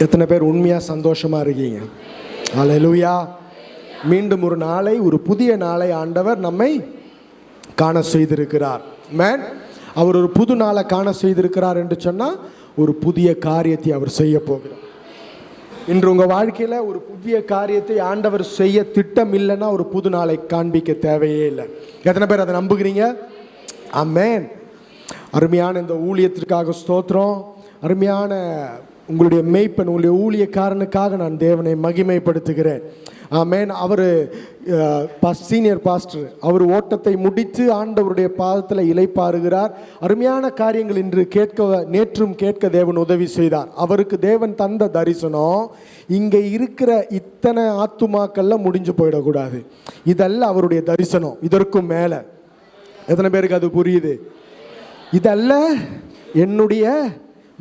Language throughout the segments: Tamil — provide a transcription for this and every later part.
எத்தனை பேர் உண்மையாக சந்தோஷமாக இருக்கீங்க? அல்லேலூயா. மீண்டும் ஒரு நாளை, ஒரு புதிய நாளை ஆண்டவர் நம்மை காண செய்திருக்கிறார். மேன் அவர் ஒரு புது நாளை காண செய்திருக்கிறார் என்று சொன்னால் ஒரு புதிய காரியத்தை அவர் செய்ய போகிறார். இன்று உங்கள் வாழ்க்கையில் ஒரு புதிய காரியத்தை ஆண்டவர் செய்ய திட்டம் இல்லைன்னா ஒரு புது நாளை காண்பிக்க தேவையே இல்லை. எத்தனை பேர் அதை நம்புகிறீங்க? ஆமென். அருமையான இந்த ஊழியத்திற்காக ஸ்தோத்திரம். அருமையான உங்களுடைய மெய்ப்பன், உங்களுடைய ஊழியக்காரனுக்காக நான் தேவனை மகிமைப்படுத்துகிறேன். ஆமென். அவர் சீனியர் பாஸ்டர், அவர் ஓட்டத்தை முடித்து ஆண்டவருடைய பாதத்தில் இளைப்பாறுகிறார். அருமையான காரியங்கள் இன்று நேற்றும் கேட்க தேவன் உதவி செய்தார். அவருக்கு தேவன் தந்த தரிசனம் இங்கே இருக்கிற இத்தனை ஆத்துமாக்கள்ல முடிஞ்சு போயிடக்கூடாது. இதல்ல அவருடைய தரிசனம், இதற்கும் மேலே. எத்தனை பேருக்கு அது புரியுது? இதல்ல என்னுடைய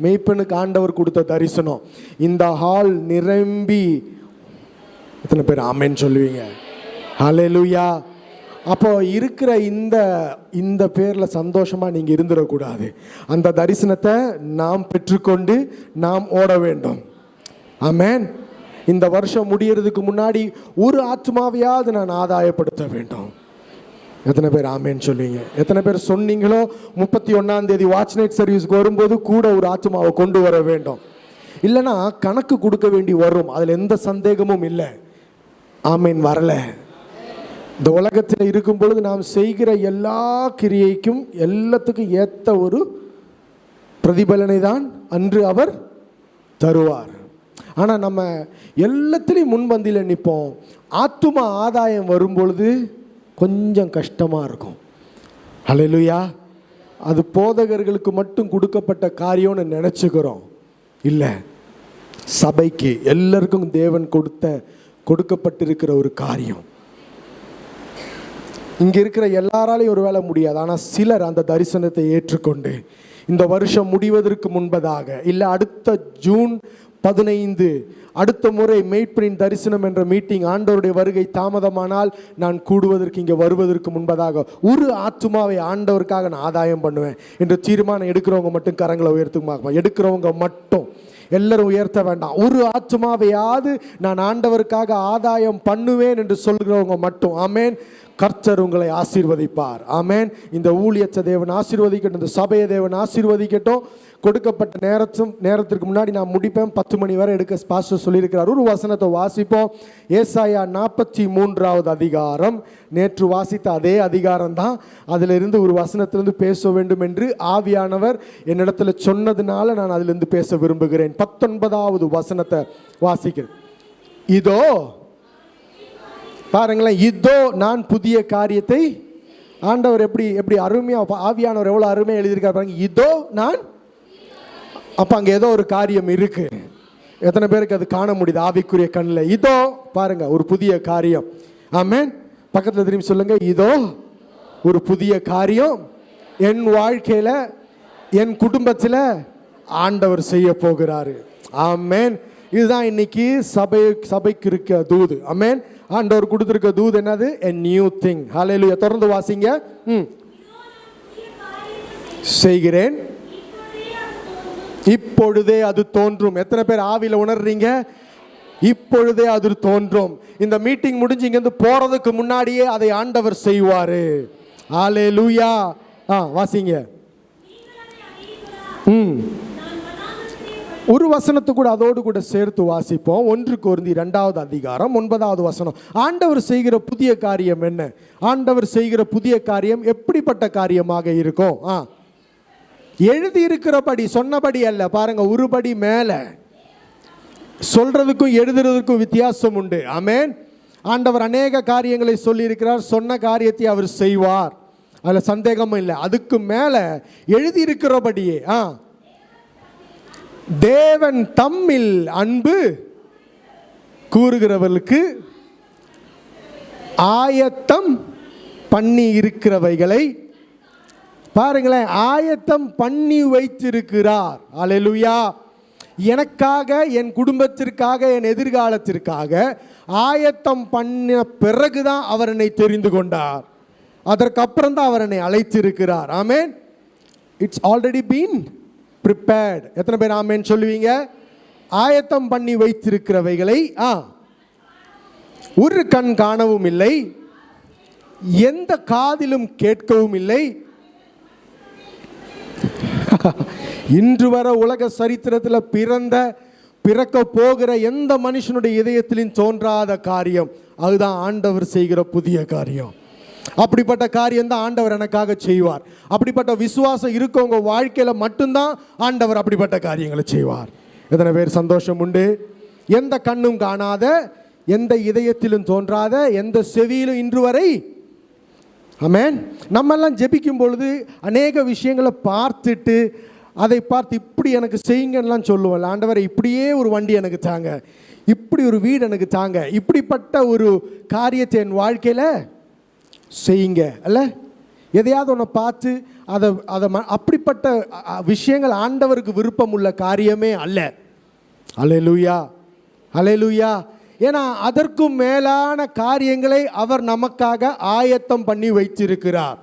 மெய்ப்பனுக்கு ஆண்டவர் கொடுத்த தரிசனம். இந்த ஹால் நிரம்பி, எத்தனை பேர் ஆமென் சொல்லுவீங்க? ஹல்லேலூயா. அப்போ இருக்கிற இந்த பேரில் சந்தோஷமாக நீங்கள் இருந்துடக்கூடாது. அந்த தரிசனத்தை நாம் பெற்றுக்கொண்டு நாம் ஓட வேண்டும். ஆமென். இந்த வருஷம் முடியறதுக்கு முன்னாடி ஒரு ஆத்மாவையாவது நான் ஆதாயப்படுத்த வேண்டும். எத்தனை பேர் ஆமென் சொல்லுவீங்க? எத்தனை பேர் சொன்னீங்களோ 31 வாட்ச் நைட் சர்வீஸ்க்கு வரும்போது கூட ஒரு ஆத்மாவை கொண்டு வர வேண்டும். இல்லைன்னா கணக்கு கொடுக்க வேண்டி வரும், அதில் எந்த சந்தேகமும் இல்லை. ஆமென். வரல. இந்த உலகத்தில் இருக்கும் பொழுது நாம் செய்கிற எல்லா கிரியைக்கும் எல்லாத்துக்கும் ஏற்ற ஒரு பிரதிபலனை தான் அன்று அவர் தருவார். ஆனால் நம்ம எல்லாத்திலையும் முன்பந்தியில் நிற்போம். ஆத்துமா ஆதாயம் வரும் பொழுது கொஞ்சம் கஷ்டமாக இருக்கும். ஹல்லேலூயா. அது போதகர்களுக்கு மட்டும் கொடுக்கப்பட்ட காரியம்னு நினச்சிக்கிறோம். இல்லை, சபைக்கு எல்லாருக்கும் தேவன் கொடுக்கப்பட்டிருக்கிற ஒரு காரியம். இங்கே இருக்கிற எல்லாராலையும் ஒரு வேளை முடியாது. ஆனால் சிலர் அந்த தரிசனத்தை ஏற்றுக்கொண்டு இந்த வருஷம் முடிவதற்கு முன்பதாக, இல்லை அடுத்த ஜூன் 15 அடுத்த முறை மெய்ப்பனின் தரிசனம் என்ற மீட்டிங், ஆண்டவருடைய வருகை தாமதமானால் நான் கூடுவதற்கு இங்கே வருவதற்கு முன்பதாக ஒரு ஆத்துமாவை ஆண்டவருக்காக நான் ஆதாயம் பண்ணுவேன் என்று தீர்மானம் எடுக்கிறவங்க மட்டும் கரங்களை உயர்த்துமா? எடுக்கிறவங்க மட்டும், எல்லாரும் உயர்த்த வேண்டாம். ஒரு ஆத்துமாவையாவது நான் ஆண்டவருக்காக ஆதாயம் பண்ணுவேன் என்று சொல்கிறவங்க மட்டும். ஆமென். கர்த்தர் உங்களை ஆசீர்வதிப்பார். ஆமென். இந்த ஊழியத்தை தேவன் ஆசீர்வதிக்கட்டும், இந்த சபையை தேவன் ஆசீர்வதிக்கட்டும். கொடுக்கப்பட்ட நேரத்திற்கு முன்னாடி நான் முடிப்பேன். 10 மணி வரை எடுக்க பாஸ்டர் சொல்லியிருக்கிறார். ஒரு வசனத்தை வாசிப்போம். ஏசாயா 43வது அதிகாரம். நேற்று வாசித்த அதே அதிகாரம் தான். அதிலிருந்து ஒரு வசனத்திலிருந்து பேச வேண்டும் என்று ஆவியானவர் என்னிடத்தில் சொன்னதுனால நான் அதிலிருந்து பேச விரும்புகிறேன். 19வது வசனத்தை வாசிக்கிறேன். இதோ பாருங்களேன், இதோ நான் புதிய காரியத்தை, ஆண்டவர் எப்படி அருமையா, ஆவியானவர் எவ்வளவு அருமையா எழுதியிருக்காரு பாருங்க. இதோ நான், அப்ப அங்க ஏதோ ஒரு காரியம் இருக்கு. எத்தனை பேருக்கு அது காண முடியுது ஆவிக்குரிய கண்ணில்? இதோ பாருங்க ஒரு புதிய காரியம். ஆமென். பக்கத்தில் திரும்பி சொல்லுங்க, இதோ ஒரு புதிய காரியம் என் வாழ்க்கையில, என் குடும்பத்தில் ஆண்டவர் செய்ய போகிறாரு. ஆமென். இதுதான் இன்னைக்கு சபைக்கு இருக்க தூது. ஆமென். ஆண்டவர் கொடுத்திருக்க தூது என்னது? a new thing. ஹல்லேலூயா. தொடர்ந்து வாசிங்க. செய்கிறேன், இப்பொழுதே அது தோன்றும். எத்தனை பேர் ஆவியில உணர்றீங்க? இப்பொழுதே அது தோன்றும். இந்த மீட்டிங் முடிஞ்சு இங்கிருந்து போறதுக்கு முன்னாடியே அதை ஆண்டவர் செய்வாரு. ஹல்லேலூயா. வாசிங்க. ஒரு வசனத்தை கூட அதோடு கூட சேர்த்து வாசிப்போம். 1 கொரிந்தியர் 2வது அதிகாரம் 9வது வசனம். ஆண்டவர் செய்கிற புதிய காரியம் என்ன? ஆண்டவர் செய்கிற புதிய காரியம் எப்படிப்பட்ட காரியமாக இருக்கும்? எழுதி இருக்கிறபடி, சொன்னபடி அல்ல. பாருங்க, ஒருபடி மேல. சொல்றதுக்கும் எழுதுறதுக்கும் வித்தியாசம் உண்டு. ஆமென். ஆண்டவர் அநேக காரியங்களை சொல்லி இருக்கிறார். சொன்ன காரியத்தை அவர் செய்வார், அதுல சந்தேகமும் இல்லை. அதுக்கு மேல எழுதி இருக்கிறபடியே தேவன் தம்மில் அன்பு கூறுகிறவர்களுக்கு ஆயத்தம் பண்ணி இருக்கிறவைகளை பாருங்களேன், ஆயத்தம் பண்ணி வைத்திருக்கிறார். அல்லேலூயா. எனக்காக, என் குடும்பத்திற்காக, என் எதிர்காலத்திற்காக ஆயத்தம் பண்ண பிறகுதான் அவர் என்னை தெரிந்து கொண்டார். அதற்கப்புறம் தான் அவர் என்னை அழைத்திருக்கிறார். Amen. It's already been prepared. எத்தனை பேர் ஆமென் சொல்லுவீங்க? ஆயத்தம் பண்ணி வைத்திருக்கிறவைகளை ஒரு கண் காணவும் இல்லை, எந்த காதிலும் கேட்கவும் இல்லை, இன்று வர உலக சரித்திரத்தில் பிறக்க போகிற எந்த மனுஷனுடைய இதயத்திலும் தோன்றாத காரியம். அதுதான் ஆண்டவர் செய்கிற புதிய காரியம். அப்படிப்பட்ட காரியம் தான் ஆண்டவர் எனக்காக செய்வார். அப்படிப்பட்ட விசுவாசம் இருக்கவங்க வாழ்க்கையில் மட்டும்தான் ஆண்டவர் அப்படிப்பட்ட காரியங்களை செய்வார். எத்தனை பேர் சந்தோஷம் உண்டு? எந்த கண்ணும் காணாத, எந்த இதயத்திலும் தோன்றாத, எந்த செவியிலும் இன்று வரை. ஆமென். நம்மெல்லாம் ஜெபிக்கும் பொழுது அநேக விஷயங்களை பார்த்துட்டு அதை பார்த்து இப்படி எனக்கு செய்யுங்கலாம் சொல்லுவோம். ஆண்டவரை இப்படியே ஒரு வண்டி எனக்கு தாங்க, இப்படி ஒரு வீடு எனக்கு தாங்க, இப்படிப்பட்ட ஒரு காரியத்தை என் வாழ்க்கையில் செய்யுங்க அல்ல. எதையாவது ஒன்று பார்த்து அதை அப்படிப்பட்ட விஷயங்கள் ஆண்டவருக்கு விருப்பம் உள்ள காரியமே அல்ல. அல்லேலூயா, அல்லேலூயா. ஏன்னா அதற்கும் மேலான காரியங்களை அவர் நமக்காக ஆயத்தம் பண்ணி வைத்திருக்கிறார்.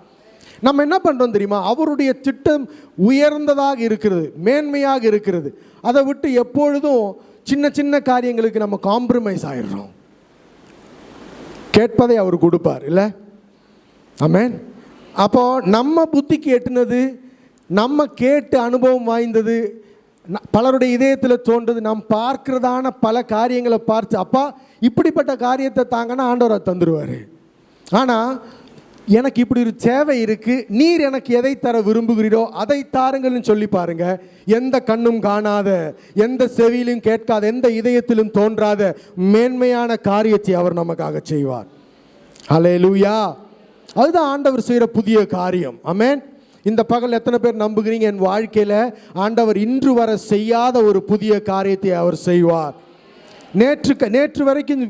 நம்ம என்ன பண்ணுறோம் தெரியுமா? அவருடைய திட்டம் உயர்ந்ததாக இருக்கிறது, மேன்மையாக இருக்கிறது. அதை விட்டு எப்பொழுதும் சின்ன சின்ன காரியங்களுக்கு நம்ம காம்ப்ரமைஸ் ஆயிடுறோம். கேட்பதை அவர் கொடுப்பார் இல்லை? ஆமென். அப்போ நம்ம புத்திக்கு எட்டுனது, நம்ம கேட்டு அனுபவம் வாய்ந்தது, பலருடைய இதயத்தில் தோன்றது, நாம் பார்க்கிறதான பல காரியங்களை பார்த்து அப்பா இப்படிப்பட்ட காரியத்தை தாங்கன்னா ஆண்டவரை தந்துடுவார். ஆனால் எனக்கு இப்படி ஒரு தேவை இருக்குது, நீர் எனக்கு எதை தர விரும்புகிறீரோ அதை தாருங்கள்னு சொல்லி பாருங்க. எந்த கண்ணும் காணாத, எந்த செவியிலும் கேட்காத, எந்த இதயத்திலும் தோன்றாத மேன்மையான காரியத்தை அவர் நமக்காக செய்வார். அல்லேலூயா. அதுதான் ஆண்டவர் செய்கிற புதிய காரியம். ஆமென். இந்த பகல் எத்தனை பேர் நம்புகிறீங்க என் வாழ்க்கையில் ஆண்டவர் இன்று வர செய்யாத ஒரு புதிய காரியத்தை அவர் செய்வார்? நேற்று வரைக்கும்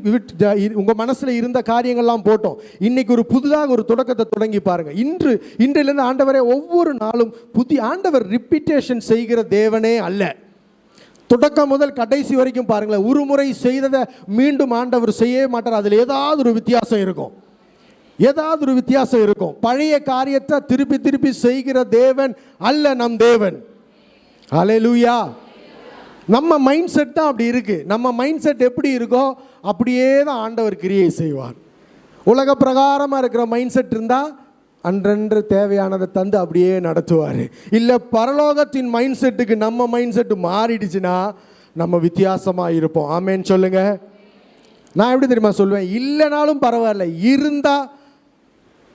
உங்கள் மனசில் இருந்த காரியங்கள்லாம் போட்டோம். இன்னைக்கு ஒரு புதிதாக ஒரு தொடக்கத்தை தொடங்கி பாருங்க. இன்றிலிருந்து ஆண்டவரே ஒவ்வொரு நாளும் ஆண்டவர் ரிப்பீட்டேஷன் செய்கிற தேவனே அல்ல. தொடக்கம் முதல் கடைசி வரைக்கும் பாருங்களேன், ஒரு முறை செய்ததை மீண்டும் ஆண்டவர் செய்யவே மாட்டார். அதில் ஏதாவது ஒரு வித்தியாசம் இருக்கும். பழைய காரியத்தை திருப்பி செய்கிற தேவன் அல்ல நம் தேவன். அல்லேலூயா. நம்ம மைண்ட் செட் தான் அப்படி இருக்கு. நம்ம மைண்ட் செட் எப்படி இருக்கோ அப்படியே தான் ஆண்டவர் கிரியை செய்வார். உலக பிரகாரமாக இருக்கிற மைண்ட் செட் இருந்தால் அன்றன்று தேவையானதை தந்து அப்படியே நடத்துவார். இல்லை பரலோகத்தின் மைண்ட் செட்டுக்கு நம்ம மைண்ட் செட்டு மாறிடுச்சுன்னா நம்ம வித்தியாசமாக இருப்போம். ஆமேன்னு சொல்லுங்க. நான் எப்படி தெரியுமா சொல்லுவேன்? இல்லைனாலும் பரவாயில்ல, இருந்தால்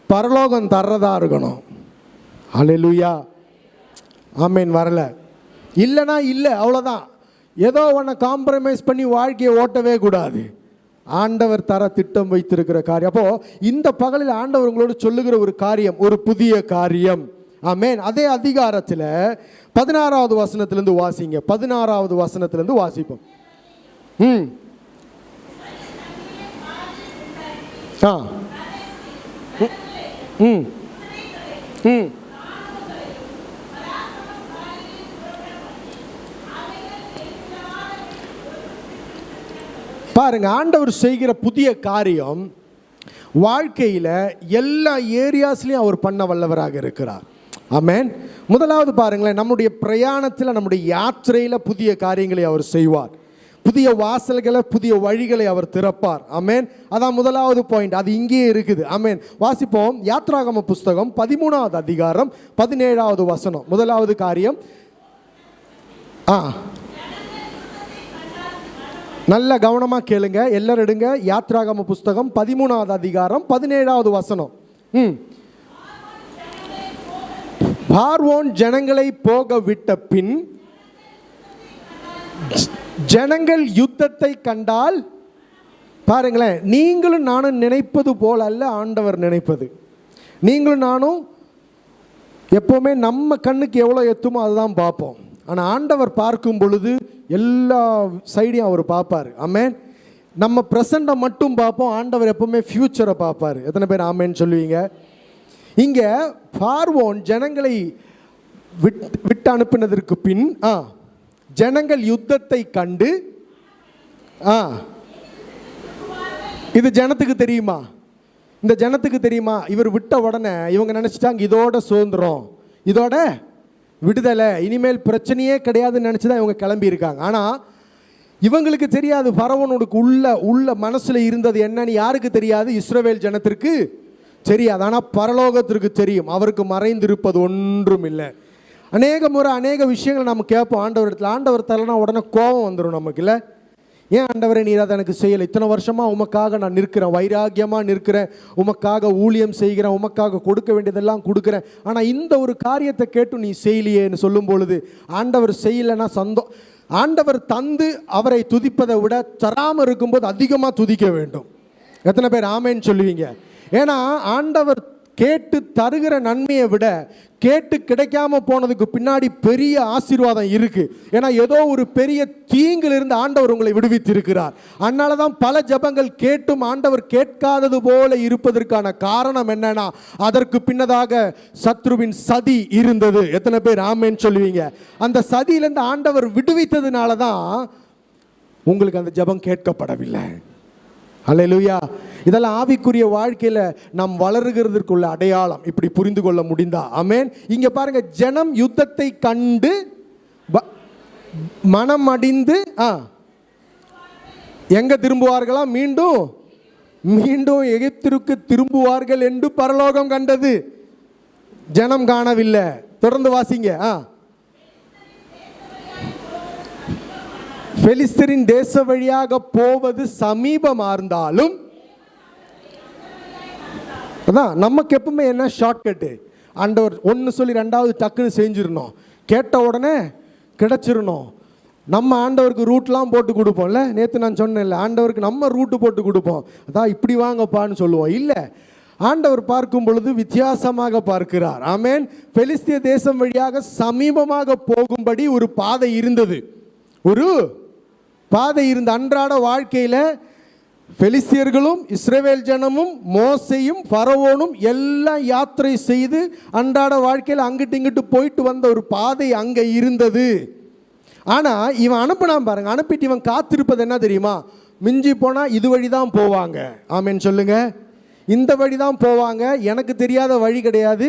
பரலோகம் தர்றதா இருக்கணும். அல்லேலூயா. ஆமேன். வரல இல்லைனா இல்லை, அவ்வளோதான். ஏதோ ஒன்றை காம்ப்ரமைஸ் பண்ணி வாழ்க்கையை ஓட்டவே கூடாது. ஆண்டவர் தர திட்டம் வைத்திருக்கிற காரியம். அப்போ இந்த பகலில் ஆண்டவர் உங்களோடு சொல்லுகிற ஒரு காரியம், ஒரு புதிய காரியம். ஆமென். அதே அதிகாரத்தில் 16வது வசனத்திலிருந்து வாசிங்க. 16வது வசனத்திலிருந்து வாசிப்போம். பாருங்க, ஆண்டவர் செய்கிற புதிய காரியம் வாழ்க்கையில் எல்லா ஏரியாஸ்லையும் அவர் பண்ண வல்லவராக இருக்கிறார். ஆமென். முதலாவது பாருங்களேன், நம்முடைய பிரயாணத்தில், நம்முடைய யாத்திரையில் புதிய காரியங்களை அவர் செய்வார். புதிய வாசல்களை, புதிய வழிகளை அவர் திறப்பார். ஆமென். அதான் முதலாவது பாயிண்ட். அது இங்கேயே இருக்குது. ஆமென். வாசிப்போம். யாத்ராகம புஸ்தகம் 13வது அதிகாரம் 17வது வசனம். முதலாவது காரியம். நல்ல கவனமாக கேளுங்க, எல்லாரும் எடுங்க. யாத்ராகம புஸ்தகம் 13வது அதிகாரம் 17வது வசனம். பார்வோன் ஜனங்களை போக விட்ட பின் ஜனங்கள் யுத்தத்தை கண்டால், பாருங்களேன், நீங்களும் நானும் நினைப்பது போல் அல்ல ஆண்டவர் நினைப்பது. நீங்களும் நானும் எப்போவுமே நம்ம கண்ணுக்கு எவ்வளோ எத்துமோ அதுதான் பார்ப்போம். ஆனால் ஆண்டவர் பார்க்கும் பொழுது எல்லா சைடையும் அவர் பார்ப்பார். ஆமென். நம்ம ப்ரெசண்ட்டை மட்டும் பார்ப்போம், ஆண்டவர் எப்போவுமே ஃப்யூச்சரை பார்ப்பார். எத்தனை பேர் ஆமென்னு சொல்லுவீங்க? இங்கே பார்வோன் ஜனங்களை விட்டு அனுப்பினதற்கு பின் ஜனங்கள் யுத்தத்தை கண்டு, இது ஜனத்துக்கு தெரியுமா? இந்த ஜனத்துக்கு தெரியுமா? இவர் விட்ட உடனே இவங்க நினச்சிட்டாங்க இதோட சுதந்திரம், இதோட விடுதலை, இனிமேல் பிரச்சனையே கிடையாதுன்னு நினச்சி தான் இவங்க கிளம்பி இருக்காங்க. ஆனால் இவங்களுக்கு தெரியாது பரவோனுக்கு உள்ள மனசுல இருந்தது என்னன்னு யாருக்கு தெரியாது? இஸ்ரவேல் ஜனத்திற்கு தெரியாது. ஆனால் பரலோகத்திற்கு தெரியும். அவருக்கு மறைந்திருப்பது ஒன்றும் இல்லை. அநேக முறை அநேக விஷயங்களை நம்ம கேட்போம் ஆண்டவரிடத்தில். ஆண்டவர் தரலனா உடனே கோபம் வந்துடும் நமக்கு. இல்லை, ஏன் ஆண்டவரே நீர் அதை எனக்கு செய்யலை? இத்தனை வருஷமாக உமக்காக நான் நிற்கிறேன், வைராக்கியமாக நிற்கிறேன், உமக்காக ஊழியம் செய்கிறேன், உமக்காக கொடுக்க வேண்டியதெல்லாம் கொடுக்குறேன், ஆனால் இந்த ஒரு காரியத்தை கேட்டு நீ செய்யலையேன்னு சொல்லும் பொழுது ஆண்டவர் செய்யலைன்னா ஆண்டவர் தந்து அவரை துதிப்பதை விட தராமல் இருக்கும்போது அதிகமாக துதிக்க வேண்டும். எத்தனை பேர் ஆமேன்னு சொல்லுவீங்க? ஏன்னா ஆண்டவர் கேட்டு தருகிற நன்மையை விட கேட்டு கிடைக்காம போனதுக்கு பின்னாடி பெரிய ஆசீர்வாதம் இருக்கு. ஏன்னா ஏதோ ஒரு பெரிய தீங்கிலிருந்து ஆண்டவர் உங்களை விடுவித்திருக்கிறார். அதனால தான் பல ஜெபங்கள் கேட்டும் ஆண்டவர் கேட்காதது போல இருப்பதற்கான காரணம் என்னன்னா, அதற்கு பின்னதாக சத்ருவின் சதி இருந்தது. எத்தனை பேர் ஆமேன்னு சொல்லுவீங்க? அந்த சதியிலிருந்து ஆண்டவர் விடுவித்ததுனால தான் உங்களுக்கு அந்த ஜெபம் கேட்கப்படவில்லை. அல்லேலூயா. இதெல்லாம் ஆவிக்குரிய வாழ்க்கையில் நாம் வளருகிறதுக்குள்ள அடையாளம். இப்படி புரிந்து கொள்ள முடிந்தா ஆமென். இங்க பாருங்க, ஜனம் யுத்தத்தை கண்டு மனம் அடிந்து எங்க திரும்புவார்களா? மீண்டும் மீண்டும் எகிப்திற்கு திரும்புவார்கள் என்று பரலோகம் கண்டது, ஜனம் காணவில்லை. தொடர்ந்து வாசிங்க. பெலிஸ்தரின் தேச வழியாக போவது சமீபமாக இருந்தாலும், அதான் நமக்கு எப்பவுமே என்ன ஷார்ட்கட்டு, ஆண்டவர் ஒன்று சொல்லி ரெண்டாவது டக்குன்னு செஞ்சிடணும், கேட்ட உடனே கிடைச்சிடணும். நம்ம ஆண்டவருக்கு ரூட்லாம் போட்டு கொடுப்போம்ல. நேற்று நான் சொன்னேன்ல, ஆண்டவருக்கு நம்ம ரூட்டு போட்டு கொடுப்போம். அதான் இப்படி வாங்கப்பான்னு சொல்லுவோம். இல்லை, ஆண்டவர் பார்க்கும் பொழுது வித்தியாசமாக பார்க்கிறார். ஆமென். பெலிஸ்திய தேசம் வழியாக சமீபமாக போகும்படி ஒரு பாதை இருந்தது. ஒரு பாதை இருந்த அன்றாட வாழ்க்கையில் பெலிஸ்தியர்களும் இஸ்ரவேல் ஜனமும் மோசையும் பரவோனும் எல்லாம் யாத்திரை செய்து அன்றாட வாழ்க்கையில் அங்கிட்டு இங்கிட்டு போயிட்டு வந்த ஒரு பாதை அங்கே இருந்தது. ஆனால் இவன் அனுப்பினான் பாருங்க. அனுப்பிட்டு இவன் காத்திருப்பது என்ன தெரியுமா? மிஞ்சி போனால் இது வழி தான் போவாங்க. ஆமென் சொல்லுங்க. இந்த வழி தான் போவாங்க, எனக்கு தெரியாத வழி கிடையாது.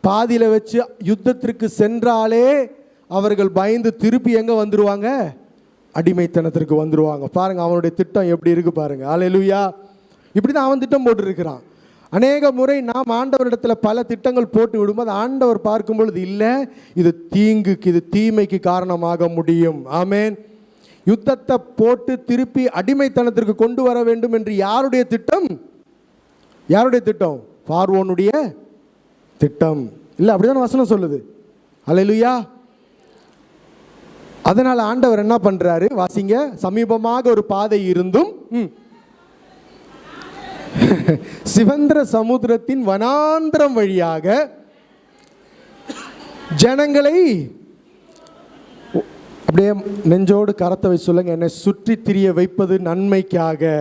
பாதியில் வச்சு யுத்தத்திற்கு சென்றாலே அவர்கள் பயந்து திருப்பி எங்கே வந்துடுவாங்க? அடிமைத்தனத்திற்கு வந்துடுவாங்க. பாருங்க அவனுடைய திட்டம் எப்படி இருக்கு பாருங்க. அல்லேலூயா. இப்படி தான் அவன் திட்டம் போட்டுருக்கிறான். அநேக முறை நாம் ஆண்டவரிடத்தில் பல திட்டங்கள் போட்டு விடும்போது ஆண்டவர் பார்க்கும் பொழுது இல்லை, இது தீங்குக்கு, இது தீமைக்கு காரணமாக முடியும். ஆமென். யுத்தத்தை போட்டு திருப்பி அடிமைத்தனத்திற்கு கொண்டு வர வேண்டும் என்று யாருடைய திட்டம்? யாருடைய திட்டம்? பார்வோனுடைய திட்டம். இல்லை, அப்படிதான் வசனம் சொல்லுது. அல்லேலூயா. அதனால் ஆண்டவர் என்ன பண்றாரு? வாசிங்க. சமீபமாக ஒரு பாதை இருந்தும் சிவந்திர சமுத்திரத்தின் வனாந்திரம் வழியாக ஜனங்களை, அப்படியே நெஞ்சோடு கரத்தை வச்சு சொல்லுங்க, என்னை சுற்றி திரிய வைப்பது நன்மைக்காக.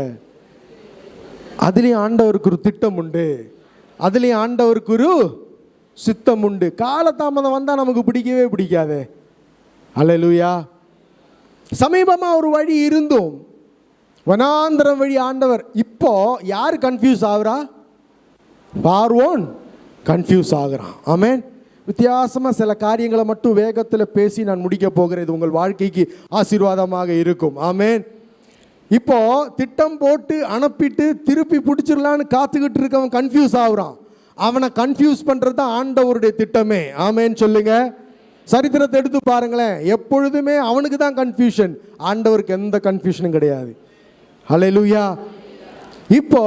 அதுலேயும் ஆண்டவருக்கு ஒரு திட்டம் உண்டு, அதுலேயும் ஆண்டவருக்கு ஒரு சித்தம் உண்டு. காலதாமதம் வந்தால் நமக்கு பிடிக்கவே பிடிக்காது. அல்லேலூயா. சமீபமாக ஒரு வழி இருந்தும் வனாந்திரம் வழி ஆண்டவர். இப்போ யார் கன்ஃபியூஸ் ஆகுறா? பார்வோன் கன்ஃபியூஸ் ஆகுறான். ஆமென். வித்தியாசமாக சில காரியங்களை மட்டும் வேகத்தில் பேசி நான் முடிக்க போகிறேன். இது உங்கள் வாழ்க்கைக்கு ஆசீர்வாதமாக இருக்கும். ஆமென். இப்போ திட்டம் போட்டு அனுப்பிட்டு திருப்பி பிடிச்சிடலான்னு காத்துக்கிட்டு இருக்கவன் கன்ஃபியூஸ் ஆகுறான். அவனை கன்ஃபியூஸ் பண்ணுறது தான் ஆண்டவருடைய திட்டமே. ஆமென் சொல்லுங்க. சரித்திரத்தை எடுத்து பாருங்களேன், எப்பொழுதுமே அவனுக்கு தான் கன்ஃபியூஷன், ஆண்டவருக்கு எந்த கன்ஃபியூஷனும் கிடையாது. அல்லேலூயா. இப்போ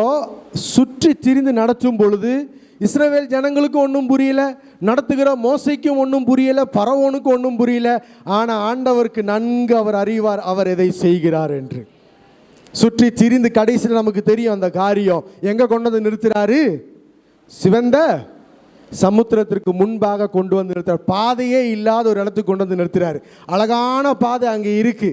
சுற்றி திரிந்து நடத்தும் பொழுது இஸ்ரவேல் ஜனங்களுக்கும் ஒன்றும் புரியல, நடத்துகிற மோசைக்கும் ஒன்றும் புரியல, பரவோனுக்கும் ஒன்றும் புரியல. ஆனால் ஆண்டவருக்கு நன்கு அவர் அறிவார் அவர் எதை செய்கிறார் என்று. சுற்றி திரிந்து கடைசியில் நமக்கு தெரியும் அந்த காரியம் எங்கே கொண்டு வந்து நிறுத்துறாரு? சிவந்த சமுத்திரத்திற்கு முன்பாக கொண்டு வந்து நிறுத்துறார். பாதையே இல்லாத ஒரு இடத்துக்கு கொண்டு வந்து நிறுத்துறாரு. அழகான பாதை அங்கே இருக்கு,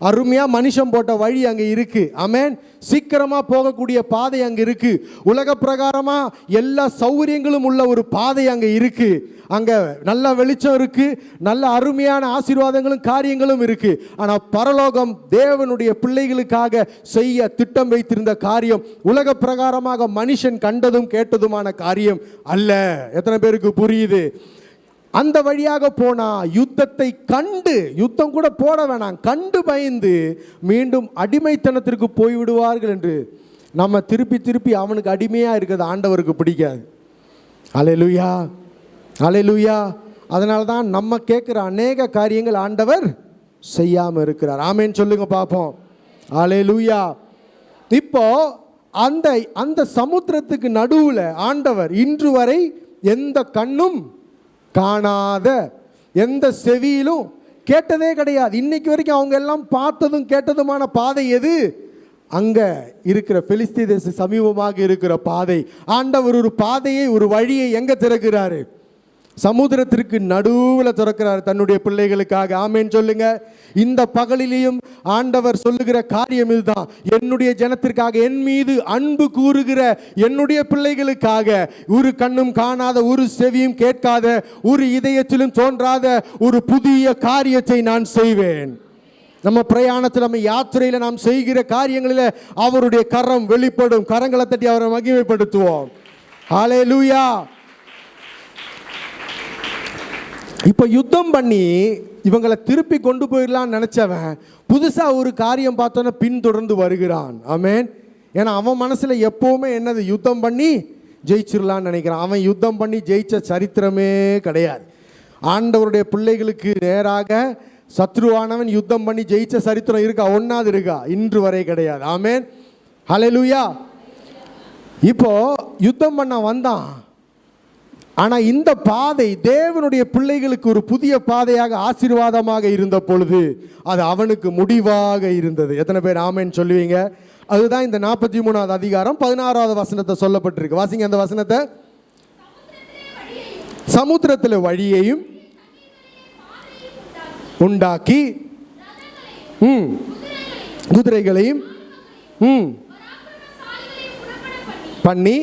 அருமையாக மனுஷன் போட்ட வழி அங்கே இருக்கு. ஆமென். சீக்கிரமாக போகக்கூடிய பாதை அங்கே இருக்கு. உலக பிரகாரமாக எல்லா சௌகரியங்களும் உள்ள ஒரு பாதை அங்கே இருக்கு. அங்கே நல்ல வெளிச்சம் இருக்கு, நல்ல அருமையான ஆசீர்வாதங்களும் காரியங்களும் இருக்கு. ஆனால் பரலோகம் தேவனுடைய பிள்ளைகளுக்காக செய்ய திட்டம் வைத்திருந்த காரியம் உலக பிரகாரமாக மனுஷன் கண்டதும் கேட்டதுமான காரியம் அல்ல. எத்தனை பேருக்கு புரியுது? அந்த வழியாக போனா யுத்தத்தை கண்டு, யுத்தம் கூட போட வேணாம், கண்டு பயந்து மீண்டும் அடிமைத்தனத்திற்கு போய்விடுவார்கள் என்று நம்ம திருப்பி திருப்பி அவனுக்கு அடிமையாக இருக்கிறது ஆண்டவருக்கு பிடிக்காது. அல்லேலூயா, அல்லேலூயா. அதனால தான் நம்ம கேட்குற அநேக காரியங்கள் ஆண்டவர் செய்யாமல் இருக்கிறார். ஆமேன்னு சொல்லுங்க பார்ப்போம். அல்லேலூயா. இப்போ அந்த அந்த சமுத்திரத்துக்கு நடுவில் ஆண்டவர் இன்று வரை எந்த கண்ணும் காணாத, எந்த செவியிலும் கேட்டதே கிடையாது. இன்னைக்கு வரைக்கும் அவங்க எல்லாம் பார்த்ததும் கேட்டதுமான பாதை எது? அங்க இருக்கிற பெலிஸ்தீ தேச சமீபமாக இருக்கிற பாதை. ஆண்டவர் ஒரு பாதையை, ஒரு வழியை எங்க திறக்கிறாரு? சமுத்திரத்திற்கு நடுவில் திறக்கிறார் தன்னுடைய பிள்ளைகளுக்காக. ஆமேன் சொல்லுங்க. இந்த பகலிலேயும் ஆண்டவர் சொல்லுகிற காரியம் இதுதான். என்னுடைய ஜனத்திற்காக, என் மீது அன்பு கூறுகிற என்னுடைய பிள்ளைகளுக்காக, ஒரு கண்ணும் காணாத, ஒரு செவியும் கேட்காத, ஒரு இதயத்திலும் தோன்றாத ஒரு புதிய காரியத்தை நான் செய்வேன். நம்ம பிரயாணத்தில், நம்ம யாத்திரையில் நாம் செய்கிற காரியங்களில் அவருடைய கரம் வெளிப்படும். கரங்களை தட்டி அவரை மகிமைப்படுத்துவோம். ஹல்லேலூயா. இப்போ யுத்தம் பண்ணி இவங்களை திருப்பி கொண்டு போயிடலான்னு நினச்சவன் புதுசாக ஒரு காரியம் பார்த்தோன்னா பின்தொடர்ந்து வருகிறான். ஆமேன். ஏன்னா அவன் மனசில் எப்போவுமே என்னது? யுத்தம் பண்ணி ஜெயிச்சிடலான்னு நினைக்கிறான். அவன் யுத்தம் பண்ணி ஜெயிச்ச சரித்திரமே கிடையாது. ஆண்டவருடைய பிள்ளைகளுக்கு நேராக சத்ருவானவன் யுத்தம் பண்ணி ஜெயிச்ச சரித்திரம் இருக்கா? ஒன்றாவது இருக்கா? இன்று வரை கிடையாது. ஆமேன். ஹல்லேலூயா. இப்போ யுத்தம் பண்ண வந்தான். ஆனால் இந்த பாதை தேவனுடைய பிள்ளைகளுக்கு ஒரு புதிய பாதையாக, ஆசீர்வாதமாக இருந்த பொழுது அது அவனுக்கு முடிவாக இருந்தது. எத்தனை பேர் ஆமேன் சொல்லுவீங்க? அதுதான் இந்த 43வது அதிகாரம் 16வது வசனத்தை சொல்லப்பட்டிருக்கு. வாசிங்க அந்த வசனத்தை. சமுத்திரத்தில் வழியையும் உண்டாக்கி குதிரைகளையும் பண்ணி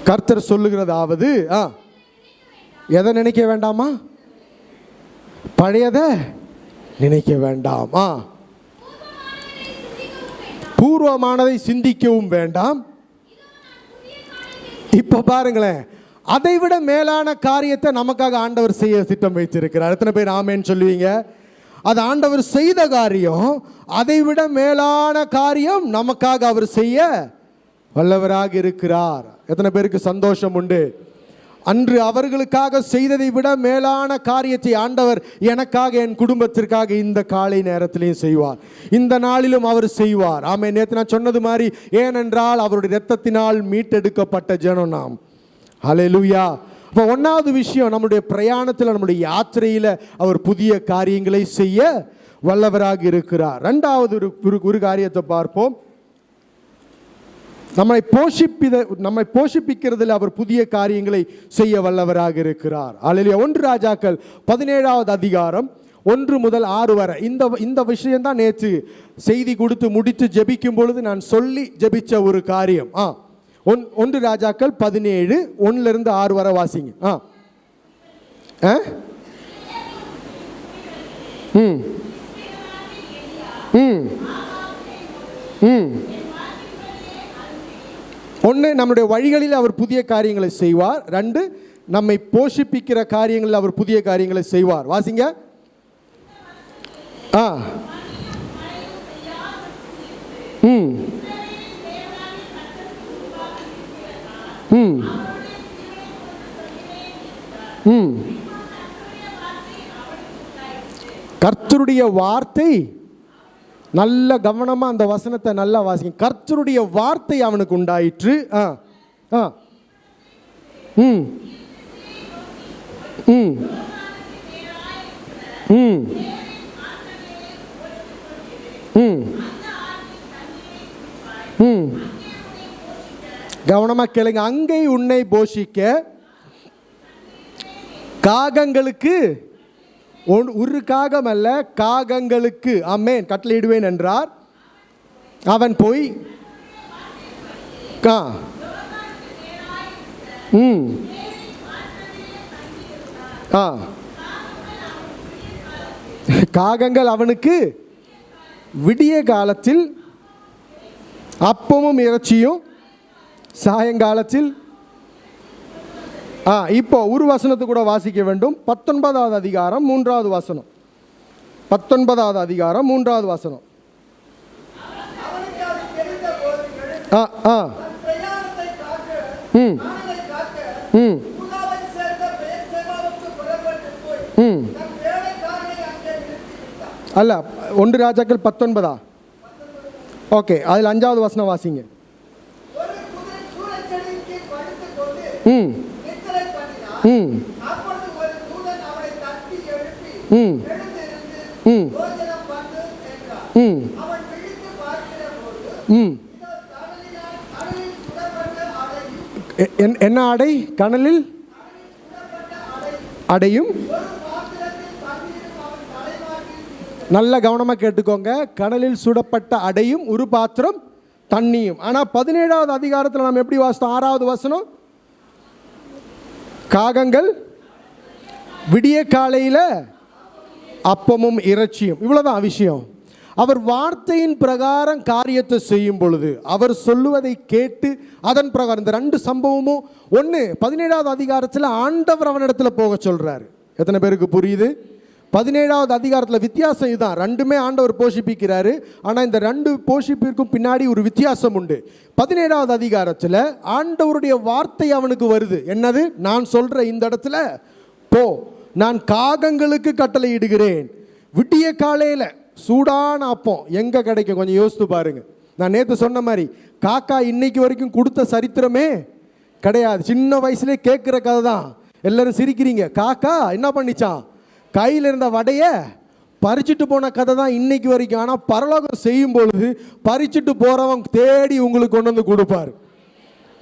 கர்த்தர் சொல்லுகிறதாவது, எதை நினைக்க வேண்டாமா? பழையதை நினைக்க வேண்டாமா? பூர்வமானதை சிந்திக்கவும் வேண்டாம். இப்ப பாருங்களேன், அதை விட மேலான காரியத்தை நமக்காக ஆண்டவர் செய்ய திட்டம் வைத்திருக்கிறார். எத்தனை பேர் ஆமேன்னு சொல்லுவீங்க? அது ஆண்டவர் செய்த காரியம். அதை விட மேலான காரியம் நமக்காக அவர் செய்ய வல்லவராக இருக்கிறார். எத்தனை பேருக்கு சந்தோஷம் உண்டு? அன்று அவர்களுக்காக செய்ததை விட மேலான காரியத்தை ஆண்டவர் எனக்காக, என் குடும்பத்திற்காக இந்த காலை நேரத்திலையும் செய்வார். இந்த நாளிலும் அவர் செய்வார். ஆமென். நேற்று நான் சொன்னது மாதிரி, ஏனென்றால் அவருடைய இரத்தத்தினால் மீட்டெடுக்கப்பட்ட ஜனம் நாம். ஹல்லேலூயா. இப்போ ஒன்றாவது விஷயம், நம்முடைய பிரயாணத்தில், நம்முடைய யாத்திரையில் அவர் புதிய காரியங்களை செய்ய வல்லவராக இருக்கிறார். ரெண்டாவது ஒரு காரியத்தை பார்ப்போம். நம்மை போஷிப்பிக்கிறதில் அவர் புதிய காரியங்களை செய்ய வல்லவராக இருக்கிறார். அல்லேலூயா. 1 ராஜாக்கள் 17வது அதிகாரம் 1 முதல் 6 வரை இந்த விஷயம்தான் நேற்று செய்தி கொடுத்து முடித்து ஜெபிக்கும் பொழுது நான் சொல்லி ஜெபிச்ச ஒரு காரியம். 1 ராஜாக்கள் 17 1லிருந்து 6 வரை வாசிங்க. ஒன்று, நம்முடைய வழிகளில் அவர் புதிய காரியங்களை செய்வார். 2, நம்மை போஷிப்பிக்கிற காரியங்களில் அவர் புதிய காரியங்களை செய்வார். வாசிங்க. கர்த்தருடைய வார்த்தை, நல்ல கவனமா அந்த வசனத்தை நல்லா வாசிங்க. கர்த்தருடைய வார்த்தை அவனுக்கு உண்டாயிற்று. கவனமா கேளுங்க. அங்கே உன்னை போஷிக்க காகங்களுக்கு, ஒரு காகம் அல்ல, காகங்களுக்கு ஆமென் கட்டளையிடுவேன் என்றார். அவன் போய் காகங்கள் அவனுக்கு விடிய காலத்தில் அப்பமும் இறைச்சியும் சாயங்காலத்தில். இப்போ ஒரு வசனத்தை கூட வாசிக்க வேண்டும். 19வது அதிகாரம் 3வது வசனம். 19வது அதிகாரம் 3வது வசனம். அல்ல, 1 ராஜாக்கள் 19. ஓகே, அதில் 5வது வசனம் வாசிங்க. என்ன அடை? கனலில் அடையும். நல்ல கவனமாக கேட்டுக்கோங்க. கனலில் சுடப்பட்ட அடையும் ஒரு பாத்திரம் தண்ணியும். ஆனால் 17வது அதிகாரத்தில் நம்ம எப்படி வாசித்தோம்? 6வது வசனம், காகங்கள் விடிய காலையில் அப்பமும் இறைச்சியும். இவ்வளோதான் விஷயம். அவர் வார்த்தையின் பிரகாரம் காரியத்தை செய்யும் பொழுது, அவர் சொல்லுவதை கேட்டு அதன் பிரகாரம், இந்த 2 சம்பவமும் ஒன்று. 17வது அதிகாரத்தில் ஆண்டவர் அவனிடத்தில் போக சொல்கிறார். எத்தனை பேருக்கு புரியுது? 17வது அதிகாரத்தில் வித்தியாசம் இதுதான். 2மே ஆண்டவர் போஷிப்பிக்கிறாரு. ஆனால் இந்த 2 போஷிப்பிற்கும் பின்னாடி ஒரு வித்தியாசம் உண்டு. 17வது அதிகாரத்தில் ஆண்டவருடைய வார்த்தை அவனுக்கு வருது. என்னது? நான் சொல்கிற இந்த இடத்துல போ, நான் காகங்களுக்கு கட்டளை இடுகிறேன். விடிய காலையில் சூடான அப்பம் எங்கே கிடைக்கும்? கொஞ்சம் யோசித்து பாருங்க. நான் நேற்று சொன்ன மாதிரி காக்கா இன்னைக்கு வரைக்கும் கொடுத்த சரித்திரமே கிடையாது. சின்ன வயசுலேயே கேட்குற கதை தான். எல்லாரும் சிரிக்கிறீங்க. காக்கா என்ன பண்ணிச்சான்? கையில் இருந்த வடையை பறிச்சுட்டு போன கதை தான் இன்னைக்கு வரைக்கும். ஆனால் பரலோகம் செய்யும் பொழுது பறிச்சுட்டு போகிறவன் தேடி உங்களுக்கு கொண்டு வந்து கொடுப்பார்.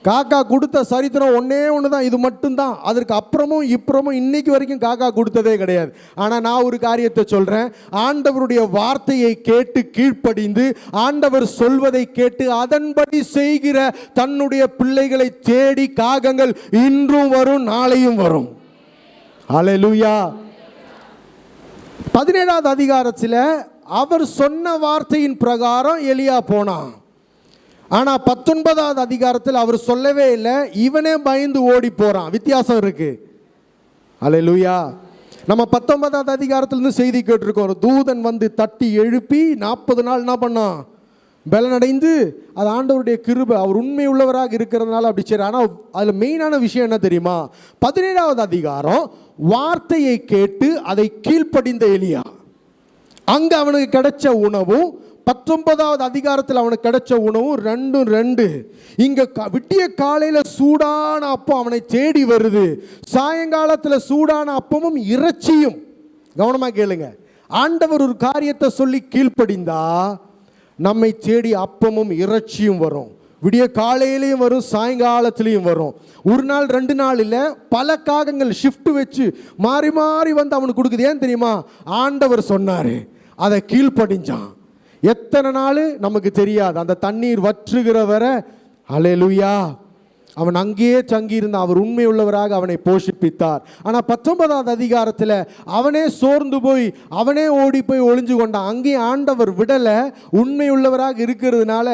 காக்கா கொடுத்த சரித்திரம் ஒன்றே ஒன்று தான், இது மட்டும்தான். அதற்கு அப்புறமும் இப்புறமும் இன்னைக்கு வரைக்கும் காக்கா கொடுத்ததே கிடையாது. ஆனால் நான் ஒரு காரியத்தை சொல்கிறேன். ஆண்டவருடைய வார்த்தையை கேட்டு கீழ்ப்படிந்து ஆண்டவர் சொல்வதை கேட்டு அதன்படி செய்கிற தன்னுடைய பிள்ளைகளை தேடி காகங்கள் இன்றும் வரும், நாளையும் வரும். அல்லேலூயா. 17வது அதிகாரத்தில் அவர் சொன்ன வார்த்தையின் பிரகாரம் எலியா போனான். ஆனால் 19வது அதிகாரத்தில் அவர் சொல்லவே இல்லை, இவனே பயந்து ஓடி போகிறான். வித்தியாசம் இருக்கு. அல்லேலூயா. நம்ம 19வது அதிகாரத்திலிருந்து செய்தி கேட்டிருக்கோம். ஒரு தூதன் வந்து தட்டி எழுப்பி 40 நாள் என்ன பண்ணான்? பலனடைந்து. அது ஆண்டவருடைய கிருபை. அவர் உண்மை உள்ளவராக இருக்கிறதுனால அப்படி சரி. ஆனால் அதில் மெயினான விஷயம் என்ன தெரியுமா? 17வது அதிகாரம் வார்த்தையை கேட்டு அதை கீழ்ப்படிந்த எலியா. அங்கே அவனுக்கு கிடைச்ச உணவும் 19வது அதிகாரத்தில் அவனுக்கு கிடைச்ச உணவும் 2 இங்கே விட்டிய காலையில் சூடான அப்பம் அவனை தேடி வருது. சாயங்காலத்தில் சூடான அப்பமும் இறைச்சியும். கவனமாக கேளுங்க. ஆண்டவர் ஒரு காரியத்தை சொல்லி கீழ்ப்படிந்தா நம்மை தேடி அப்பமும் இறைச்சியும் வரும். விடிய காலையிலையும் வரும், சாயங்காலத்திலையும் வரும். ஒரு நாள் 2 நாள் இல்லை, பல காகங்கள் ஷிஃப்ட் வச்சு மாறி மாறி வந்து அவனுக்கு கொடுக்குது. ஏன் தெரியுமா? ஆண்டவர் சொன்னார், அதை கீழ்ப்படிஞ்சான். எத்தனை நாள் நமக்கு தெரியாது. அந்த தண்ணீர் வற்றுகிற வரை அல்லேலூயா அவன் அங்கேயே தங்கியிருந்தான். அவர் உண்மை உள்ளவராக அவனை போஷிப்பித்தார். ஆனால் 19வது அதிகாரத்தில் அவனே சோர்ந்து போய் அவனே ஓடி போய் ஒளிஞ்சு கொண்டான். அங்கேயும் ஆண்டவர் விடலை. உண்மை உள்ளவராக இருக்கிறதுனால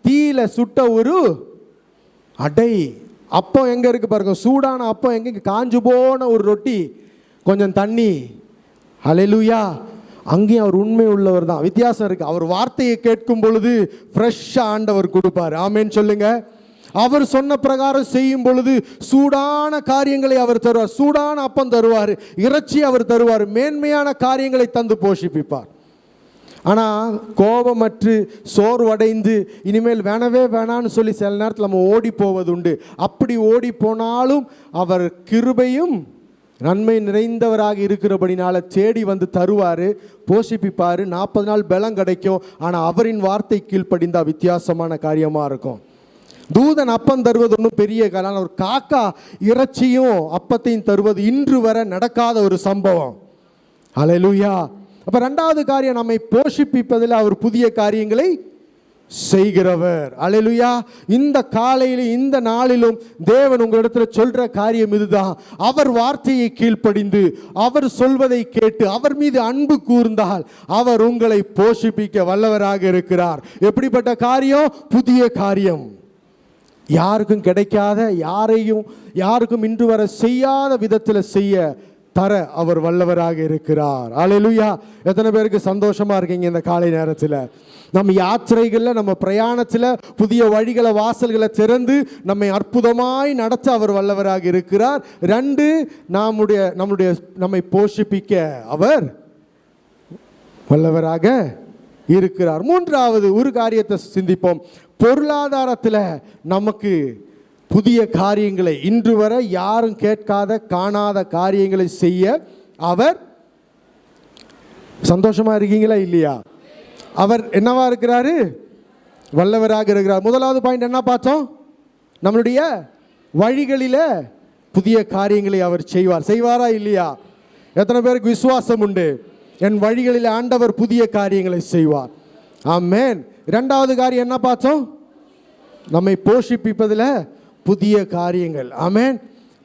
தீயில சுட்ட ஒரு அடை அப்பம் எங்கே இருக்கு பாருங்க. சூடான அப்பம் எங்கே? காஞ்சு போன ஒரு ரொட்டி, கொஞ்சம் தண்ணி. அல்லேலூயா. அங்கேயும் அவர் உண்மை உள்ளவர் தான். வித்தியாசம் இருக்கு. அவர் வார்த்தையை கேட்கும் பொழுது ஃப்ரெஷ்ஷாக ஆண்டவர் கொடுப்பார். ஆமேன்னு சொல்லுங்க. அவர் சொன்ன பிரகாரம் செய்யும் பொழுது சூடான காரியங்களை அவர் தருவார். சூடான அப்பம் தருவார், இறைச்சி அவர் தருவார், மேன்மையான காரியங்களை தந்து போஷிப்பிப்பார். ஆனால் கோபமற்று சோர்வடைந்து இனிமேல் வேணவே வேணான்னு சொல்லி சில நேரத்தில் நம்ம ஓடி போவது உண்டு. அப்படி ஓடி போனாலும் அவர் கிருபையும் நன்மை நிறைந்தவராக இருக்கிறபடினால தேடி வந்து தருவார், போஷிப்பிப்பார். 40 நாள் பலம் கிடைக்கும். ஆனால் அவரின் வார்த்தை கீழ்ப்படிந்தா வித்தியாசமான காரியமாக இருக்கும். தூதன் அப்பம் தருவது ஒன்றும் பெரிய காலம். ஒரு காக்கா இறைச்சியும் அப்பத்தையும் தருவது இன்று வரை நடக்காத ஒரு சம்பவம். அல்லேலூயா. அப்போ 2வது காரியம், நம்மை போஷிப்பிப்பதில் அவர் புதிய காரியங்களை செய்கிறவர். அல்லேலூயா. இந்த காலையிலும் இந்த நாளிலும் தேவன் உங்களிடத்துல சொல்ற காரியம் இதுதான். அவர் வார்த்தையை கீழ்ப்படிந்து அவர் சொல்வதை கேட்டு அவர் மீது அன்பு கூர்ந்தால் அவர் உங்களை போஷிப்பிக்க வல்லவராக இருக்கிறார். எப்படிப்பட்ட காரியம்? புதிய காரியம். யாருக்கும் கிடைக்காத, யாருக்கும் இன்று வரை செய்யாத விதத்தில் செய்ய தர அவர் வல்லவராக இருக்கிறார். அல்லேலூயா. எத்தனை பேருக்கு சந்தோஷமா இருக்கீங்க இந்த காலை நேரத்தில்? நம்ம யாத்திரைகளில், நம்ம பிரயாணத்தில் புதிய வழிகளை, வாசல்களை திறந்து நம்மை அற்புதமாய் நடத்த அவர் வல்லவராக இருக்கிறார். 2, நம்மை போஷிப்பிக்க அவர் வல்லவராக இருக்கிறார். 3வது ஒரு காரியத்தை சிந்திப்போம். பொருளாதாரத்தில் நமக்கு புதிய காரியங்களை, இன்று வரை யாரும் கேட்காத காணாத காரியங்களை செய்ய அவர் சந்தோஷமா இருக்கீங்களா இல்லையா? அவர் என்னவா இருக்கிறாரு? வல்லவராக இருக்கிறார். 1வது பாயிண்ட் என்ன பார்த்தோம்? நம்மளுடைய வழிகளில புதிய காரியங்களை அவர் செய்வார். செய்வாரா இல்லையா? எத்தனை பேருக்கு விசுவாசம் உண்டு? என் வழிகளில் ஆண்டவர் புதிய காரியங்களை செய்வார். ஆமென். 2வது காரியம் என்ன பார்த்தோம்? நம்மை போஷிப்பிப்பதில் புதிய காரியங்கள். ஆமென்.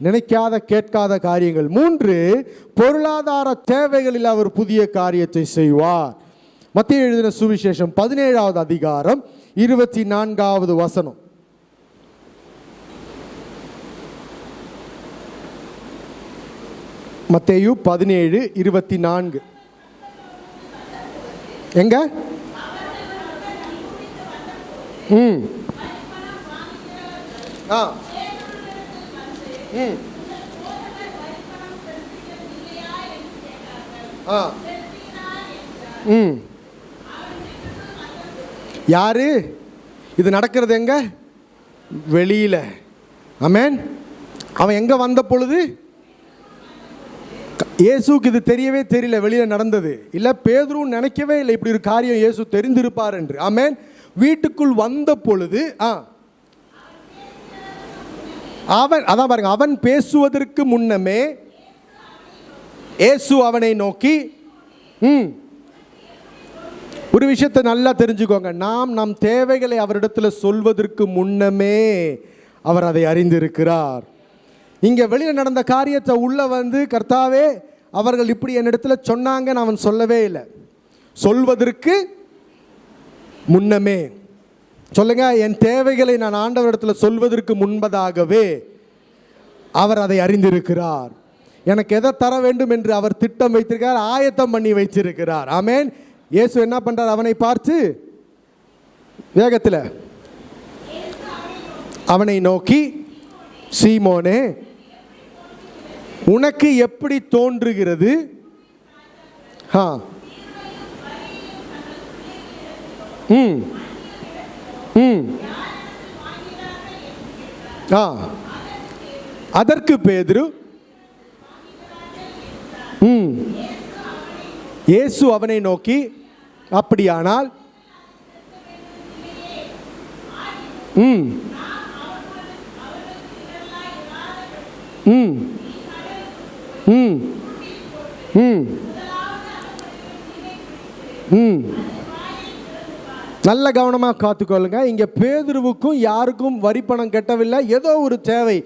நினைக்காத கேட்காத காரியங்கள். 3, பொருளாதார தேவைகளில் அவர் புதிய காரியத்தை செய்வார். மத்தேயு எழுதின சுவிசேஷம் 17வது அதிகாரம் 24வது வசனம். மத்தேயு 17:24. எங்க? யாரு இது நடக்கிறது? எங்க? வெளியில. ஆமென். அவன் எங்க வந்த பொழுது இயேசுக்கு இது தெரியவே தெரியல. வெளியில நடந்தது இல்ல. பேதுரு நினைக்கவே இல்லை இப்படி ஒரு காரியம் இயேசு தெரிந்திருப்பார் என்று. ஆமென். வீட்டுக்குள் வந்த பொழுது அதான் பாருங்க, அவன் பேசுவதற்கு முன்னமே இயேசு அவனை நோக்கி, ஒரு விஷயத்தை நல்லா தெரிஞ்சுக்கோங்க. நாம் நம் தேவைகளை அவரிடத்தில் சொல்வதற்கு முன்னமே அவர் அதை அறிந்திருக்கிறார். இங்கே வெளியில் நடந்த காரியத்தை உள்ள வந்து, கர்த்தாவே அவர்கள் இப்படி என்னிடத்துல சொன்னாங்கன்னு அவன் சொல்லவே இல்லை. சொல்வதற்கு முன்னமே. சொல்லுங்க, என் தேவைகளை நான் ஆண்டவரிடத்தில் சொல்வதற்கு முன்பதாகவே அவர் அதை அறிந்திருக்கிறார். எனக்கு எதை தர வேண்டும் என்று அவர் திட்டம் வைத்திருக்கிறார், ஆயத்தம் பண்ணி வைத்திருக்கிறார். ஆமென். இயேசு என்ன பண்றார்? அவனை பார்த்து வேகத்தில் அவனை நோக்கி, சீமோனே உனக்கு எப்படி தோன்றுகிறது? அதற்கு பேதுரு, இயேசு அவனை நோக்கி, அப்படியானால் நல்ல கவனமாக காத்துக்கொள்ளுங்க. இங்கே பேதுருவுக்கும் யாருக்கும் வரி பணம் கட்டவில்லை. ஏதோ ஒரு தேவை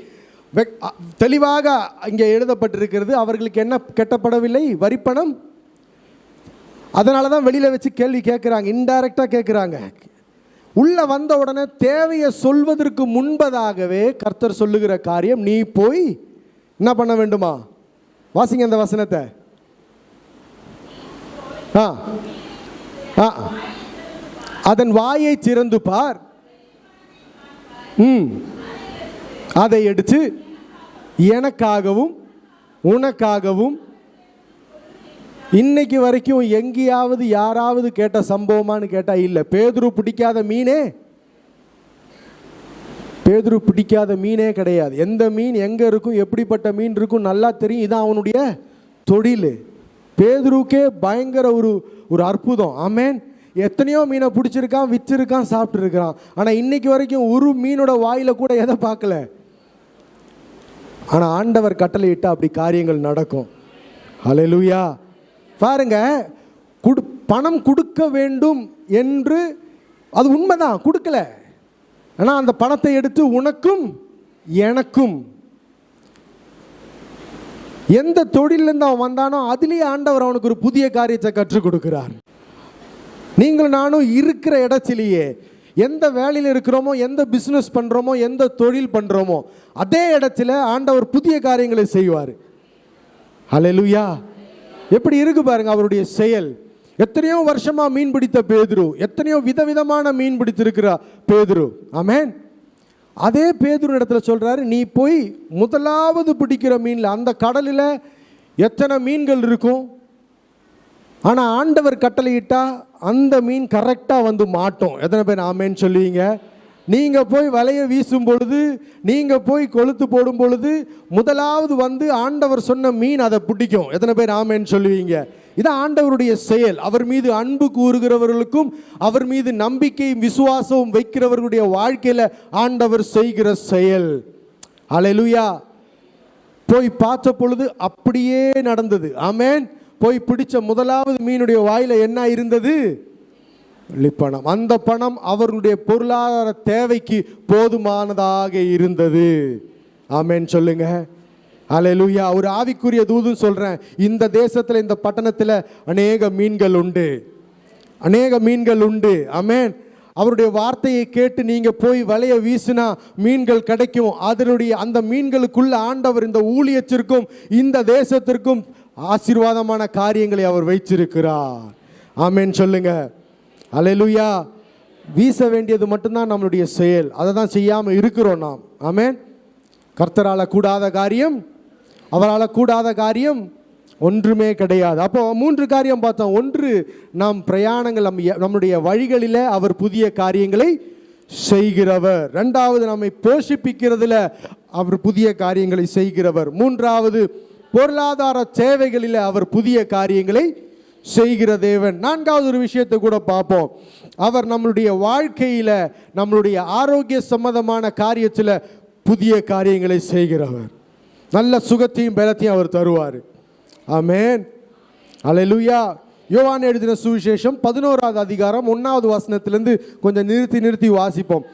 தெளிவாக இங்கே எழுதப்பட்டிருக்கிறது. அவர்களுக்கு என்ன கட்டப்படவில்லை? வரி பணம். அதனால தான் வெளியில் வச்சு கேள்வி கேட்குறாங்க, இன்டைரக்டாக கேட்குறாங்க. உள்ளே வந்த உடனே தேவையை சொல்வதற்கு முன்பதாகவே கர்த்தர் சொல்லுகிற காரியம், நீ போய் என்ன பண்ண வேண்டுமா? வாசிங்க அந்த வசனத்தை. அதன் வாயை திறந்து பார், அதை எடுத்து எனக்காகவும் உனக்காகவும். இன்னைக்கு வரைக்கும் எங்கேயாவது யாராவது கேட்ட சம்பவமானு கேட்டா இல்லை. பேதுரு பிடிக்காத மீனே கிடையாது. எந்த மீன் எங்கே இருக்கும், எப்படிப்பட்ட மீன் இருக்கும் நல்லா தெரியும். இதான் அவனுடைய தொழில். பேதுருக்கே பயங்கர ஒரு அற்புதம். ஆமென். எத்தனையோ மீனை பிடிச்சிருக்கான், விற்றிருக்கான், சாப்பிட்டுருக்கிறான். ஆனால் இன்னைக்கு வரைக்கும் ஒரு மீனோட வாயில் கூட எதை பார்க்கல. ஆனால் ஆண்டவர் கட்டளையிட்டா அப்படி காரியங்கள் நடக்கும். ஹல்லேலூயா. பாருங்க, பணம் கொடுக்க வேண்டும் என்று அது உண்மைதான், கொடுக்கல. ஆனால் அந்த பணத்தை எடுத்து உனக்கும் எனக்கும், எந்த தொழிலிருந்து அவன் வந்தானோ அதிலேயே ஆண்டவர் அவனுக்கு ஒரு புதிய காரியத்தை கற்றுக் கொடுக்கிறார். நீங்களும் நானும் இருக்கிற இடத்திலேயே, எந்த வேலையில் இருக்கிறோமோ, எந்த பிஸ்னஸ் பண்ணுறோமோ, எந்த தொழில் பண்ணுறோமோ, அதே இடத்துல ஆண்டவர் புதிய காரியங்களை செய்வார். ஹல்லேலூயா. எப்படி இருக்கு பாருங்க அவருடைய செயல். எத்தனையோ வருஷமா மீன் பிடித்த பேதுரு, எத்தனையோ விதவிதமான மீன் பிடித்திருக்கிற பேதுரு. ஆமென். அதே பேதுரு இடத்துல சொல்றாரு, நீ போய் முதலாவது பிடிக்கிற மீன்ல, அந்த கடலில் எத்தனை மீன்கள் இருக்கும், ஆனால் ஆண்டவர் கட்டளையிட்டா அந்த மீன் கரெக்டாக வந்து மாட்டோம். எத்தனை பேர் ஆமேன்னு சொல்லுவீங்க? நீங்கள் போய் வலையை வீசும் பொழுது, நீங்கள் போய் கொளுத்து போடும் பொழுது, முதலாவது வந்து ஆண்டவர் சொன்ன மீன் அதை பிடிக்கும். எத்தனை பேர் ஆமேன்னு சொல்லுவீங்க? இது ஆண்டவருடைய செயல். அவர் மீது அன்பு கூறுகிறவர்களுக்கும் அவர் மீது நம்பிக்கையும் விசுவாசமும் வைக்கிறவர்களுடைய வாழ்க்கையில் ஆண்டவர் செய்கிற செயல். ஹல்லேலூயா. போய் பார்த்த பொழுது அப்படியே நடந்தது. ஆமேன். போய் பிடிச்ச முதலாவது மீனுடைய வாயில என்ன இருந்தது? பணம். அந்த பணம் அவர்களுடைய பொருளாதார தேவைக்கு போதுமானதாக இருந்தது. ஆமென் சொல்லுங்க. ஹல்லேலூயா. ஒரு ஆவிக்குரிய தூதுன்னு சொல்றேன், இந்த தேசத்தில், இந்த பட்டணத்தில் அநேக மீன்கள் உண்டு, அநேக மீன்கள் உண்டு. ஆமென். அவருடைய வார்த்தையை கேட்டு நீங்க போய் வலைய வீசினா மீன்கள் கிடைக்கும். அதனுடைய அந்த மீன்களுக்குள்ள ஆண்டவர் இந்த ஊழியத்திற்கும் இந்த தேசத்திற்கும் ஆசீர்வாதமான காரியங்களை அவர் வைச்சிருக்கிறார். ஆமென் சொல்லுங்க. ஹல்லேலூயா. வீச வேண்டியது மட்டும்தான் நம்மளுடைய செயல், அதை தான் செய்யாமல் இருக்கிறோம் நாம். ஆமென். கர்த்தரால் கூடாத காரியம், அவரால் கூடாத காரியம் ஒன்றுமே கிடையாது. அப்போ 3 காரியம் பார்த்தோம். ஒன்று, நாம் பிரயாணங்கள், நம்முடைய வழிகளில் அவர் புதிய காரியங்களை செய்கிறவர். 2வது, நம்மை போஷிப்பிக்கிறதுல அவர் புதிய காரியங்களை செய்கிறவர். 3வது, பொருளாதார சேவைகளில் அவர் புதிய காரியங்களை செய்கிற தேவன். 4வது ஒரு விஷயத்தை கூட பார்ப்போம். அவர் நம்மளுடைய வாழ்க்கையில், நம்மளுடைய ஆரோக்கிய சம்பந்தமான காரியத்தில் புதிய காரியங்களை செய்கிறவர். நல்ல சுகத்தையும் பலத்தையும் அவர் தருவார். ஆமென். ஹல்லேலூயா. யோவான் எழுதின சுவிசேஷம் 11வது அதிகாரம் 1வது வசனத்திலிருந்து கொஞ்சம் நிறுத்தி வாசிப்போம்.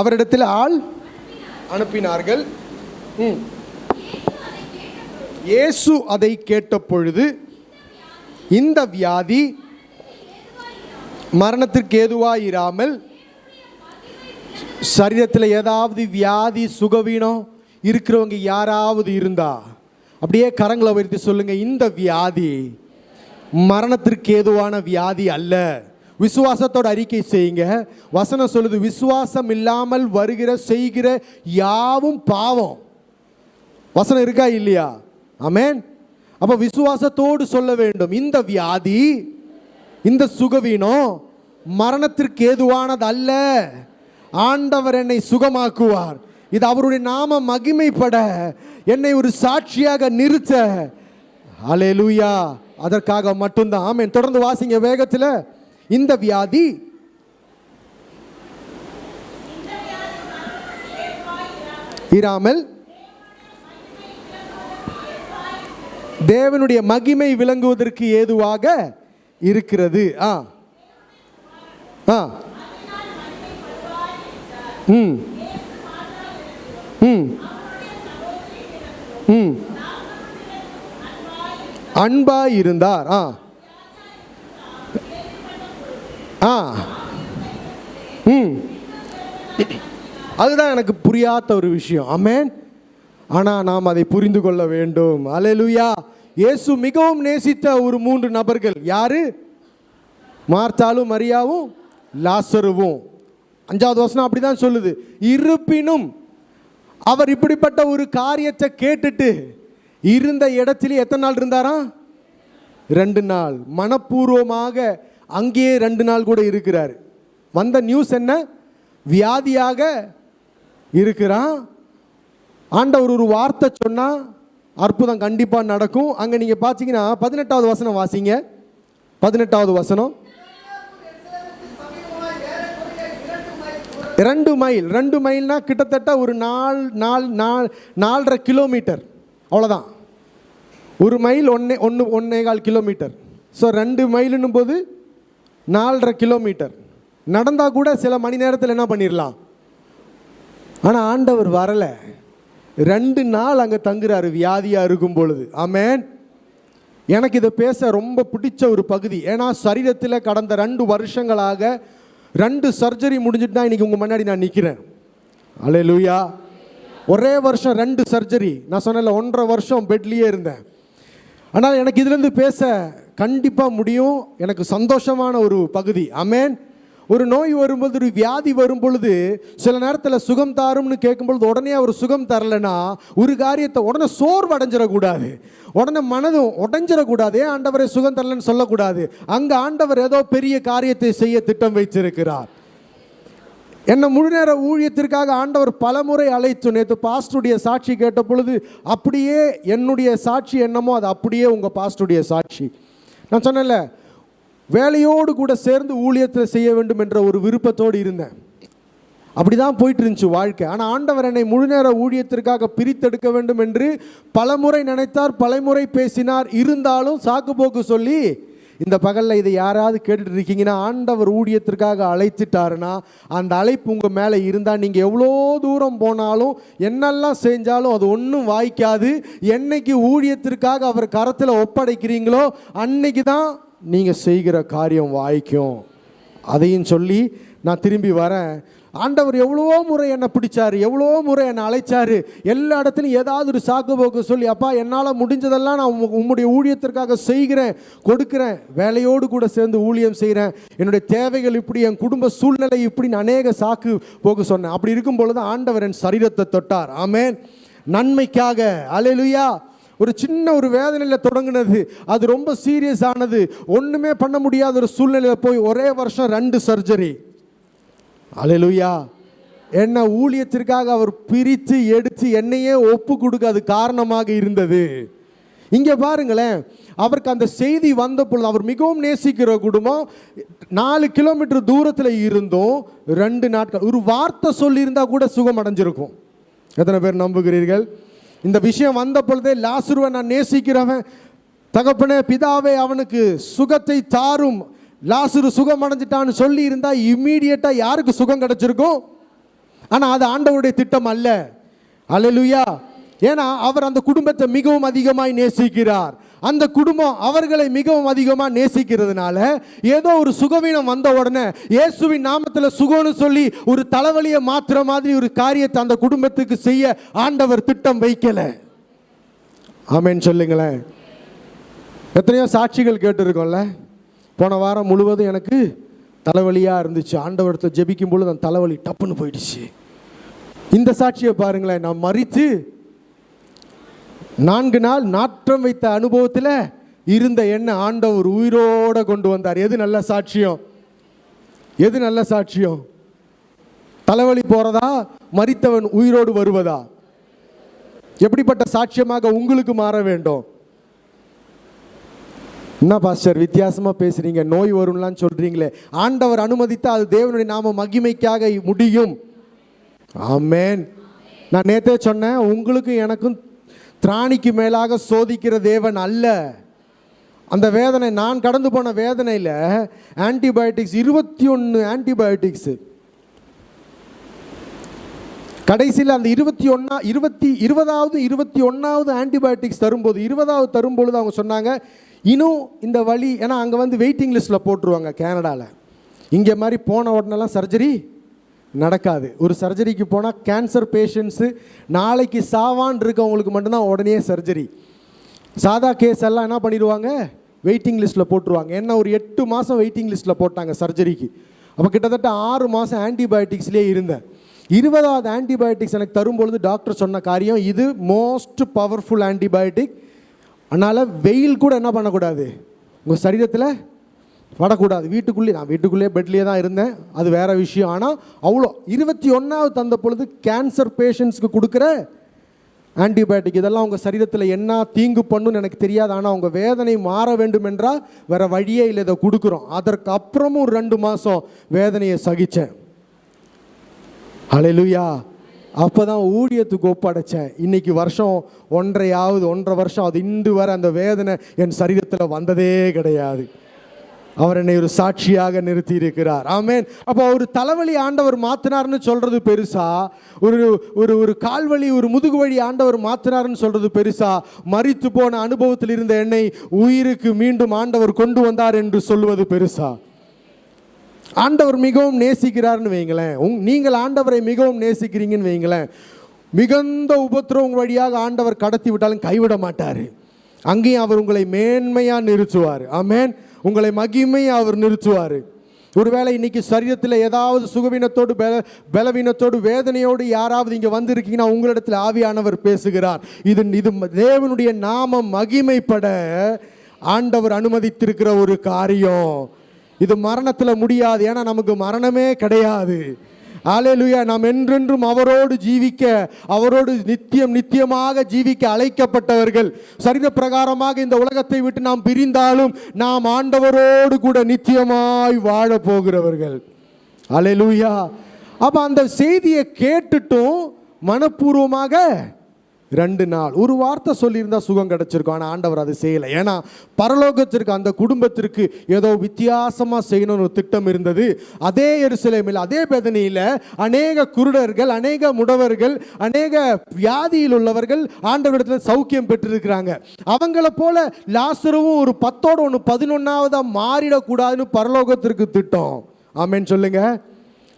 அவரிடத்தில் ஆள் அனுப்பினார்கள். இயேசு அதை கேட்ட பொழுது, இந்த வியாதி மரணத்திற்கு ஏதுவாயிராமல், சரீரத்தில் ஏதாவது வியாதி சுகவீனம் இருக்கிறவங்க யாராவது இருந்தா அப்படியே கரங்களை உயர்த்தி சொல்லுங்க, இந்த வியாதி மரணத்திற்கு ஏதுவான வியாதி அல்ல. விசுவாசத்தோட அறிக்கை செய்யுங்க. வசனம் சொல்லுது, விசுவாசம் இல்லாமல் வருகிற செய்கிற யாவும் பாவம். வசனம் இருக்கா இல்லையா? ஆமென். அப்ப விசுவாசத்தோடு சொல்ல வேண்டும், இந்த வியாதி, இந்த சுகவீனம் மரணத்திற்கு ஏதுவானது அல்ல. ஆண்டவர் என்னை சுகமாக்குவார். இது அவருடைய நாம மகிமைப்பட, என்னை ஒரு சாட்சியாக நிறுத்த. ஹல்லேலூயா. அதற்காக மட்டும்தான். ஆமென். தொடர்ந்து வாசிங்க வேகத்தில். இந்த வியாதி இராமல் தேவனுடைய மகிமை விளங்குவதற்கு ஏதுவாக இருக்கிறது. அன்பாய் இருந்தார். அதுதான் எனக்கு புரியாத ஒரு விஷயம். ஆமென். ஆனால் நாம் அதை புரிந்து கொள்ள வேண்டும். அல்லேலூயா. இயேசு மிகவும் நேசித்த ஒரு 3 நபர்கள் யாரு? மார்த்தாலும் மரியாவும் லாசருவும். 5வது வசனம் அப்படிதான் சொல்லுது. இருப்பினும் அவர் இப்படிப்பட்ட ஒரு காரியத்தை கேட்டுட்டு இருந்த இடத்திலே எத்தனை நாள் இருந்தாரா? 2 நாள். மனப்பூர்வமாக அங்கேயே 2 நாள் கூட இருக்கிறார். வந்த நியூஸ் என்ன? வியாதியாக இருக்கிறான். ஆண்டவர் ஒரு வார்த்தை சொன்னால் அற்புதம் கண்டிப்பாக நடக்கும். அங்கே நீங்கள் பார்த்தீங்கன்னா 18வது வசனம் வாசிங்க. 18வது வசனம். 2 மைல். 2 மைல்னா கிட்டத்தட்ட ஒரு 4.5 கிலோமீட்டர், அவ்வளோதான். 1 மைல் 1.25 கிலோமீட்டர். ஸோ 2 மைலுன்னும் போது 4.5 கிலோமீட்டர் நடந்தால் கூட சில மணி நேரத்தில் என்ன பண்ணிடலாம். ஆனால் ஆண்டவர் வரலை. 2 நாள் அங்கே தங்குறாரு வியாதியாக இருக்கும் பொழுது. ஆமென். எனக்கு இதை பேச ரொம்ப பிடிச்ச ஒரு பகுதி. ஏன்னா சரீரத்தில் கடந்த 2 வருஷங்களாக 2 சர்ஜரி முடிஞ்சிட்டு தான் இன்றைக்கி உங்கள் முன்னாடி நான் நிற்கிறேன். அல்லேலூயா. ஒரே வருஷம் 2 சர்ஜரி. நான் சொன்னேன்ல 1.5 வருஷம் பெட்லேயே இருந்தேன். ஆனால் எனக்கு இதுலேருந்து பேச கண்டிப்பாக முடியும். எனக்கு சந்தோஷமான ஒரு பகுதி. ஆமென். ஒரு நோய் வரும்பொழுது, ஒரு வியாதி வரும் பொழுது, சில நேரத்தில் சுகம் தாரும்னு கேட்கும்பொழுது உடனே அவர் சுகம் தரலைன்னா ஒரு காரியத்தை உடனே சோர்வடைஞ்சிடக்கூடாது, உடனே மனதும் உடைஞ்சிடக்கூடாது. ஏன் ஆண்டவரை சுகம் தரலன்னு சொல்லக்கூடாது. அங்கே ஆண்டவர் ஏதோ பெரிய காரியத்தை செய்ய திட்டம் வைத்திருக்கிறார். என்னை முழு நேர ஊழியத்திற்காக ஆண்டவர் பலமுறை அழைத்து, நேற்று பாஸ்டருடைய சாட்சி கேட்ட பொழுது அப்படியே என்னுடைய சாட்சி என்னமோ அது அப்படியே உங்கள் பாஸ்டருடைய சாட்சி. நான் சொன்னேன்ல, வேலையோடு கூட சேர்ந்து ஊழியத்தை செய்ய வேண்டும் என்ற ஒரு விருப்பத்தோடு இருந்தேன். அப்படி தான் போயிட்டு இருந்துச்சு வாழ்க்கை. ஆனால் ஆண்டவர் என்னை முழு நேர ஊழியத்திற்காக பிரித்தெடுக்க வேண்டும் என்று பலமுறை நினைத்தார், பலமுறை பேசினார். இருந்தாலும் சாக்கு போக்கு சொல்லி இந்த பகலில் இதை யாராவது கேட்டுட்டு இருக்கீங்கன்னா, ஆண்டவர் ஊழியத்திற்காக அழைச்சிட்டாருன்னா அந்த அழைப்பு உங்கள் மேலே இருந்தால் நீங்கள் எவ்வளோ தூரம் போனாலும் என்னெல்லாம் செஞ்சாலும் அது ஒன்றும் வாய்க்காது. என்னைக்கு ஊழியத்திற்காக அவர் கரத்தில் ஒப்படைக்கிறீங்களோ அன்னைக்கு தான் நீங்கள் செய்கிற காரியம் வாய்க்கும். அதையும் சொல்லி நான் திரும்பி வரேன். ஆண்டவர் எவ்வளோ முறை என்னை பிடிச்சாரு, எவ்வளோ முறை என்னை அழைச்சாரு. எல்லா இடத்துலையும் ஏதாவது ஒரு சாக்கு போக்கு சொல்லி, அப்பா என்னால் முடிஞ்சதெல்லாம் நான் உம்முடைய ஊழியத்திற்காக செய்கிறேன், கொடுக்குறேன், வேலையோடு கூட சேர்ந்து ஊழியம் செய்கிறேன், என்னுடைய தேவைகள் இப்படி, என் குடும்ப சூழ்நிலை இப்படின்னு அநேக சாக்கு போக்கு சொன்னேன். அப்படி இருக்கும் பொழுது ஆண்டவர் என் சரீரத்தை தொட்டார். ஆமென். நன்மைக்காக. அல்லேலூயா. ஒரு சின்ன ஒரு வேதனையில் தொடங்கினது, அது ரொம்ப சீரியஸ் ஆனது, ஒன்றுமே பண்ண முடியாத ஒரு சூழ்நிலையில் போய் ஒரே வருஷம் 2 சர்ஜரி. அல்லேலூயா. என்னை ஊழியத்திற்காக அவர் பிரித்து எடுத்து என்னையே ஒப்பு கொடுக்க அது காரணமாக இருந்தது. இங்கே பாருங்களேன், அவருக்கு அந்த செய்தி வந்த பொழுது, அவர் மிகவும் நேசிக்கிற குடும்பம், 4 கிலோமீட்டர் தூரத்தில் இருந்தும் 2 நாட்கள் ஒரு வார்த்தை சொல்லியிருந்தா கூட சுகம் அடைஞ்சிருக்கும். எத்தனை பேர் நம்புகிறீர்கள்? இந்த விஷயம் வந்த பொழுதே, லாசருவை நான் நேசிக்கிறவன், தகப்பனே பிதாவே அவனுக்கு சுகத்தை தாரும், லாசரு சுகம் அடைஞ்சிட்டான்னு சொல்லி இருந்தால் இம்மீடியட்டாக யாருக்கு சுகம் கிடைச்சிருக்கும்? ஆனால் அது ஆண்டவருடைய திட்டம் அல்ல. அல்லேலூயா. ஏன்னா அவர் அந்த குடும்பத்தை மிகவும் அதிகமாய் நேசிக்கிறார். அந்த குடும்பம் அவர்களை மிகவும் அதிகமாக நேசிக்கிறதுனால ஏதோ ஒரு சுகவீனம் வந்த உடனே இயேசுவின் நாமத்தில் சுகம்னு சொல்லி ஒரு தலைவலியை மாற்றுற மாதிரி ஒரு காரியத்தை அந்த குடும்பத்துக்கு செய்ய ஆண்டவர் திட்டம் வைக்கல. ஆமென் சொல்லுங்களேன். எத்தனையோ சாட்சிகள் கேட்டுருக்கோம்ல. போன வாரம் முழுவதும் எனக்கு தலைவலியாக இருந்துச்சு. ஆண்டவரத்தை ஜெபிக்கும் பொழுது அந்த தலைவலி டப்புன்னு போயிடுச்சு. இந்த சாட்சியை பாருங்களேன். நான் மரித்து 4 நாள் நாற்றம் வைத்த அனுபவத்தில் இருந்த என்ன ஆண்டவர் உயிரோட கொண்டு வந்தார். எது நல்ல சாட்சியம்? எது நல்ல சாட்சியம்? தலைவலி போறதா, மரித்தவன் உயிரோடு வருவதா? எப்படிப்பட்ட சாட்சியமாக உங்களுக்கு மாற வேண்டும்? என்ன பாஸ்டர் வித்தியாசமா பேசுறீங்க, நோய் வரும்லாம் சொல்றீங்களே. ஆண்டவர் அனுமதித்தா அது தேவனுடைய நாம மகிமைக்காக முடியும். ஆமென். நான் நேத்தே சொன்னேன், உங்களுக்கு எனக்கும் திராணிக்கு மேலாக சோதிக்கிற தேவன் அல்ல. அந்த வேதனை, நான் கடந்து போன வேதனையில் ஆன்டிபயோட்டிக்ஸ் 21 ஆன்டிபயோட்டிக்ஸ், கடைசியில் அந்த 21வது ஆன்டிபயோட்டிக்ஸ் தரும்போது, 20வது தரும்பொழுது அவங்க சொன்னாங்க, இன்னும் இந்த வலி, ஏன்னா அங்கே வந்து வெயிட்டிங் லிஸ்ட்டில் போட்டுருவாங்க கேனடாவில். இங்கே மாதிரி போன உடனெல்லாம் சர்ஜரி நடக்காது. ஒரு சர்ஜரிக்கு போனால் கேன்சர் பேஷண்ட்ஸு நாளைக்கு சாவான் இருக்கவங்களுக்கு மட்டும்தான் உடனே சர்ஜரி. சாதா கேஸ் எல்லாம் என்ன பண்ணிடுவாங்க, வெயிட்டிங் லிஸ்ட்டில் போட்டுருவாங்க. என்ன ஒரு 8 மாதம் வெயிட்டிங் லிஸ்ட்டில் போட்டாங்க சர்ஜரிக்கு. அப்போ கிட்டத்தட்ட 6 மாதம் ஆன்டிபயோட்டிக்ஸ்லேயே இருந்தேன். 20வது ஆன்டிபயோட்டிக்ஸ் எனக்கு தரும்பொழுது டாக்டர் சொன்ன காரியம், இது மோஸ்ட் பவர்ஃபுல் ஆன்டிபயோட்டிக், அதனால் வெயில் கூட என்ன பண்ணக்கூடாது, உங்கள் சரீரத்தில் படக்கூடாது. நான் வீட்டுக்குள்ளேயே பெட்லேயே தான் இருந்தேன், அது வேறு விஷயம். ஆனால் அவ்வளோ 21வது தந்த பொழுது கேன்சர் பேஷண்ட்ஸ்க்கு கொடுக்குற ஆன்டிபயோட்டிக் இதெல்லாம் உங்கள் சரீரத்தில் என்ன தீங்கு பண்ணுன்னு எனக்கு தெரியாது. ஆனால் உங்கள் வேதனை மாற வேண்டும் என்றால் வேறு வழியே இல்லை, இதை கொடுக்குறோம். அதற்கு அப்புறமும் ஒரு 2 மாதம் வேதனையை சகித்தேன். ஹல்லேலூயா. அப்போ தான் ஊழியத்துக்கு ஒப்படைச்சேன். இன்னைக்கு வருஷம் 1.5 வருஷம் அது இன்று வரை அந்த வேதனை என் சரீரத்தில் வந்ததே கிடையாது. அவர் என்னை ஒரு சாட்சியாக நிறுத்தி இருக்கிறார். ஆமென். அப்போ ஒரு தலைவலி ஆண்டவர் மாற்றினார்னு சொல்கிறது பெருசா, ஒரு கால்வலி ஒரு முதுகு வழி ஆண்டவர் மாற்றினார்னு சொல்கிறது பெருசா, மரித்து போன அனுபவத்தில் இருந்த என்னை உயிருக்கு மீண்டும் ஆண்டவர் கொண்டு வந்தார் என்று சொல்வது பெருசா? ஆண்டவர் மிகவும் நேசிக்கிறார்னு வைங்களேன், நீங்கள் ஆண்டவரை மிகவும் நேசிக்கிறீங்கன்னு வைங்களேன், மிகுந்த உபத்திரவம் வழியாக ஆண்டவர் கடத்தி விட்டாலும் கைவிட மாட்டார். அங்கேயும் அவர் உங்களை மேன்மையாக நிறுத்துவார். ஆமென். உங்களை மகிமையாக அவர் நிறுத்துவார். ஒருவேளை இன்னைக்கு சரீரத்தில் ஏதாவது சுகவீனத்தோடு பலவீனத்தோடு வேதனையோடு யாராவது இங்கே வந்திருக்கீங்கன்னா உங்களிடத்தில் ஆவியானவர் பேசுகிறார். இது தேவனுடைய நாமம் மகிமைப்பட ஆண்டவர் அனுமதித்திருக்கிற ஒரு காரியம். இது மரணத்தில் முடியாது, ஏன்னா நமக்கு மரணமே கிடையாது. ஹல்லேலூயா. நாம் என்றென்றும் அவரோடு ஜீவிக்க, அவரோடு நித்தியமாக ஜீவிக்க அழைக்கப்பட்டவர்கள். சரீர பிரகாரமாக இந்த உலகத்தை விட்டு நாம் பிரிந்தாலும் நாம் ஆண்டவரோடு கூட நித்தியமாய் வாழ போகிறவர்கள். ஹல்லேலூயா. அப்போ அந்த செய்தியை கேட்டுட்டும் மனப்பூர்வமாக 2 நாள் ஒரு வார்த்தை சொல்லியிருந்தால் சுகம் கிடச்சிருக்கும். ஆனால் ஆண்டவர் அது செய்யலை. ஏன்னா பரலோகத்திற்கு அந்த குடும்பத்திற்கு ஏதோ வித்தியாசமாக செய்யணும்னு ஒரு திட்டம் இருந்தது. அதே எருசலேமில் அதே பெதனியில் அநேக குருடர்கள், அநேக முடவர்கள், அநேக வியாதியில் உள்ளவர்கள் ஆண்டவரிடத்தில் சௌக்கியம் பெற்றிருக்கிறாங்க. அவங்கள போல லாசருவும் ஒரு 10ஓட 1 11ஆவதாக மாறிடக்கூடாதுன்னு பரலோகத்திற்கு திட்டம். ஆமென் சொல்லுங்க.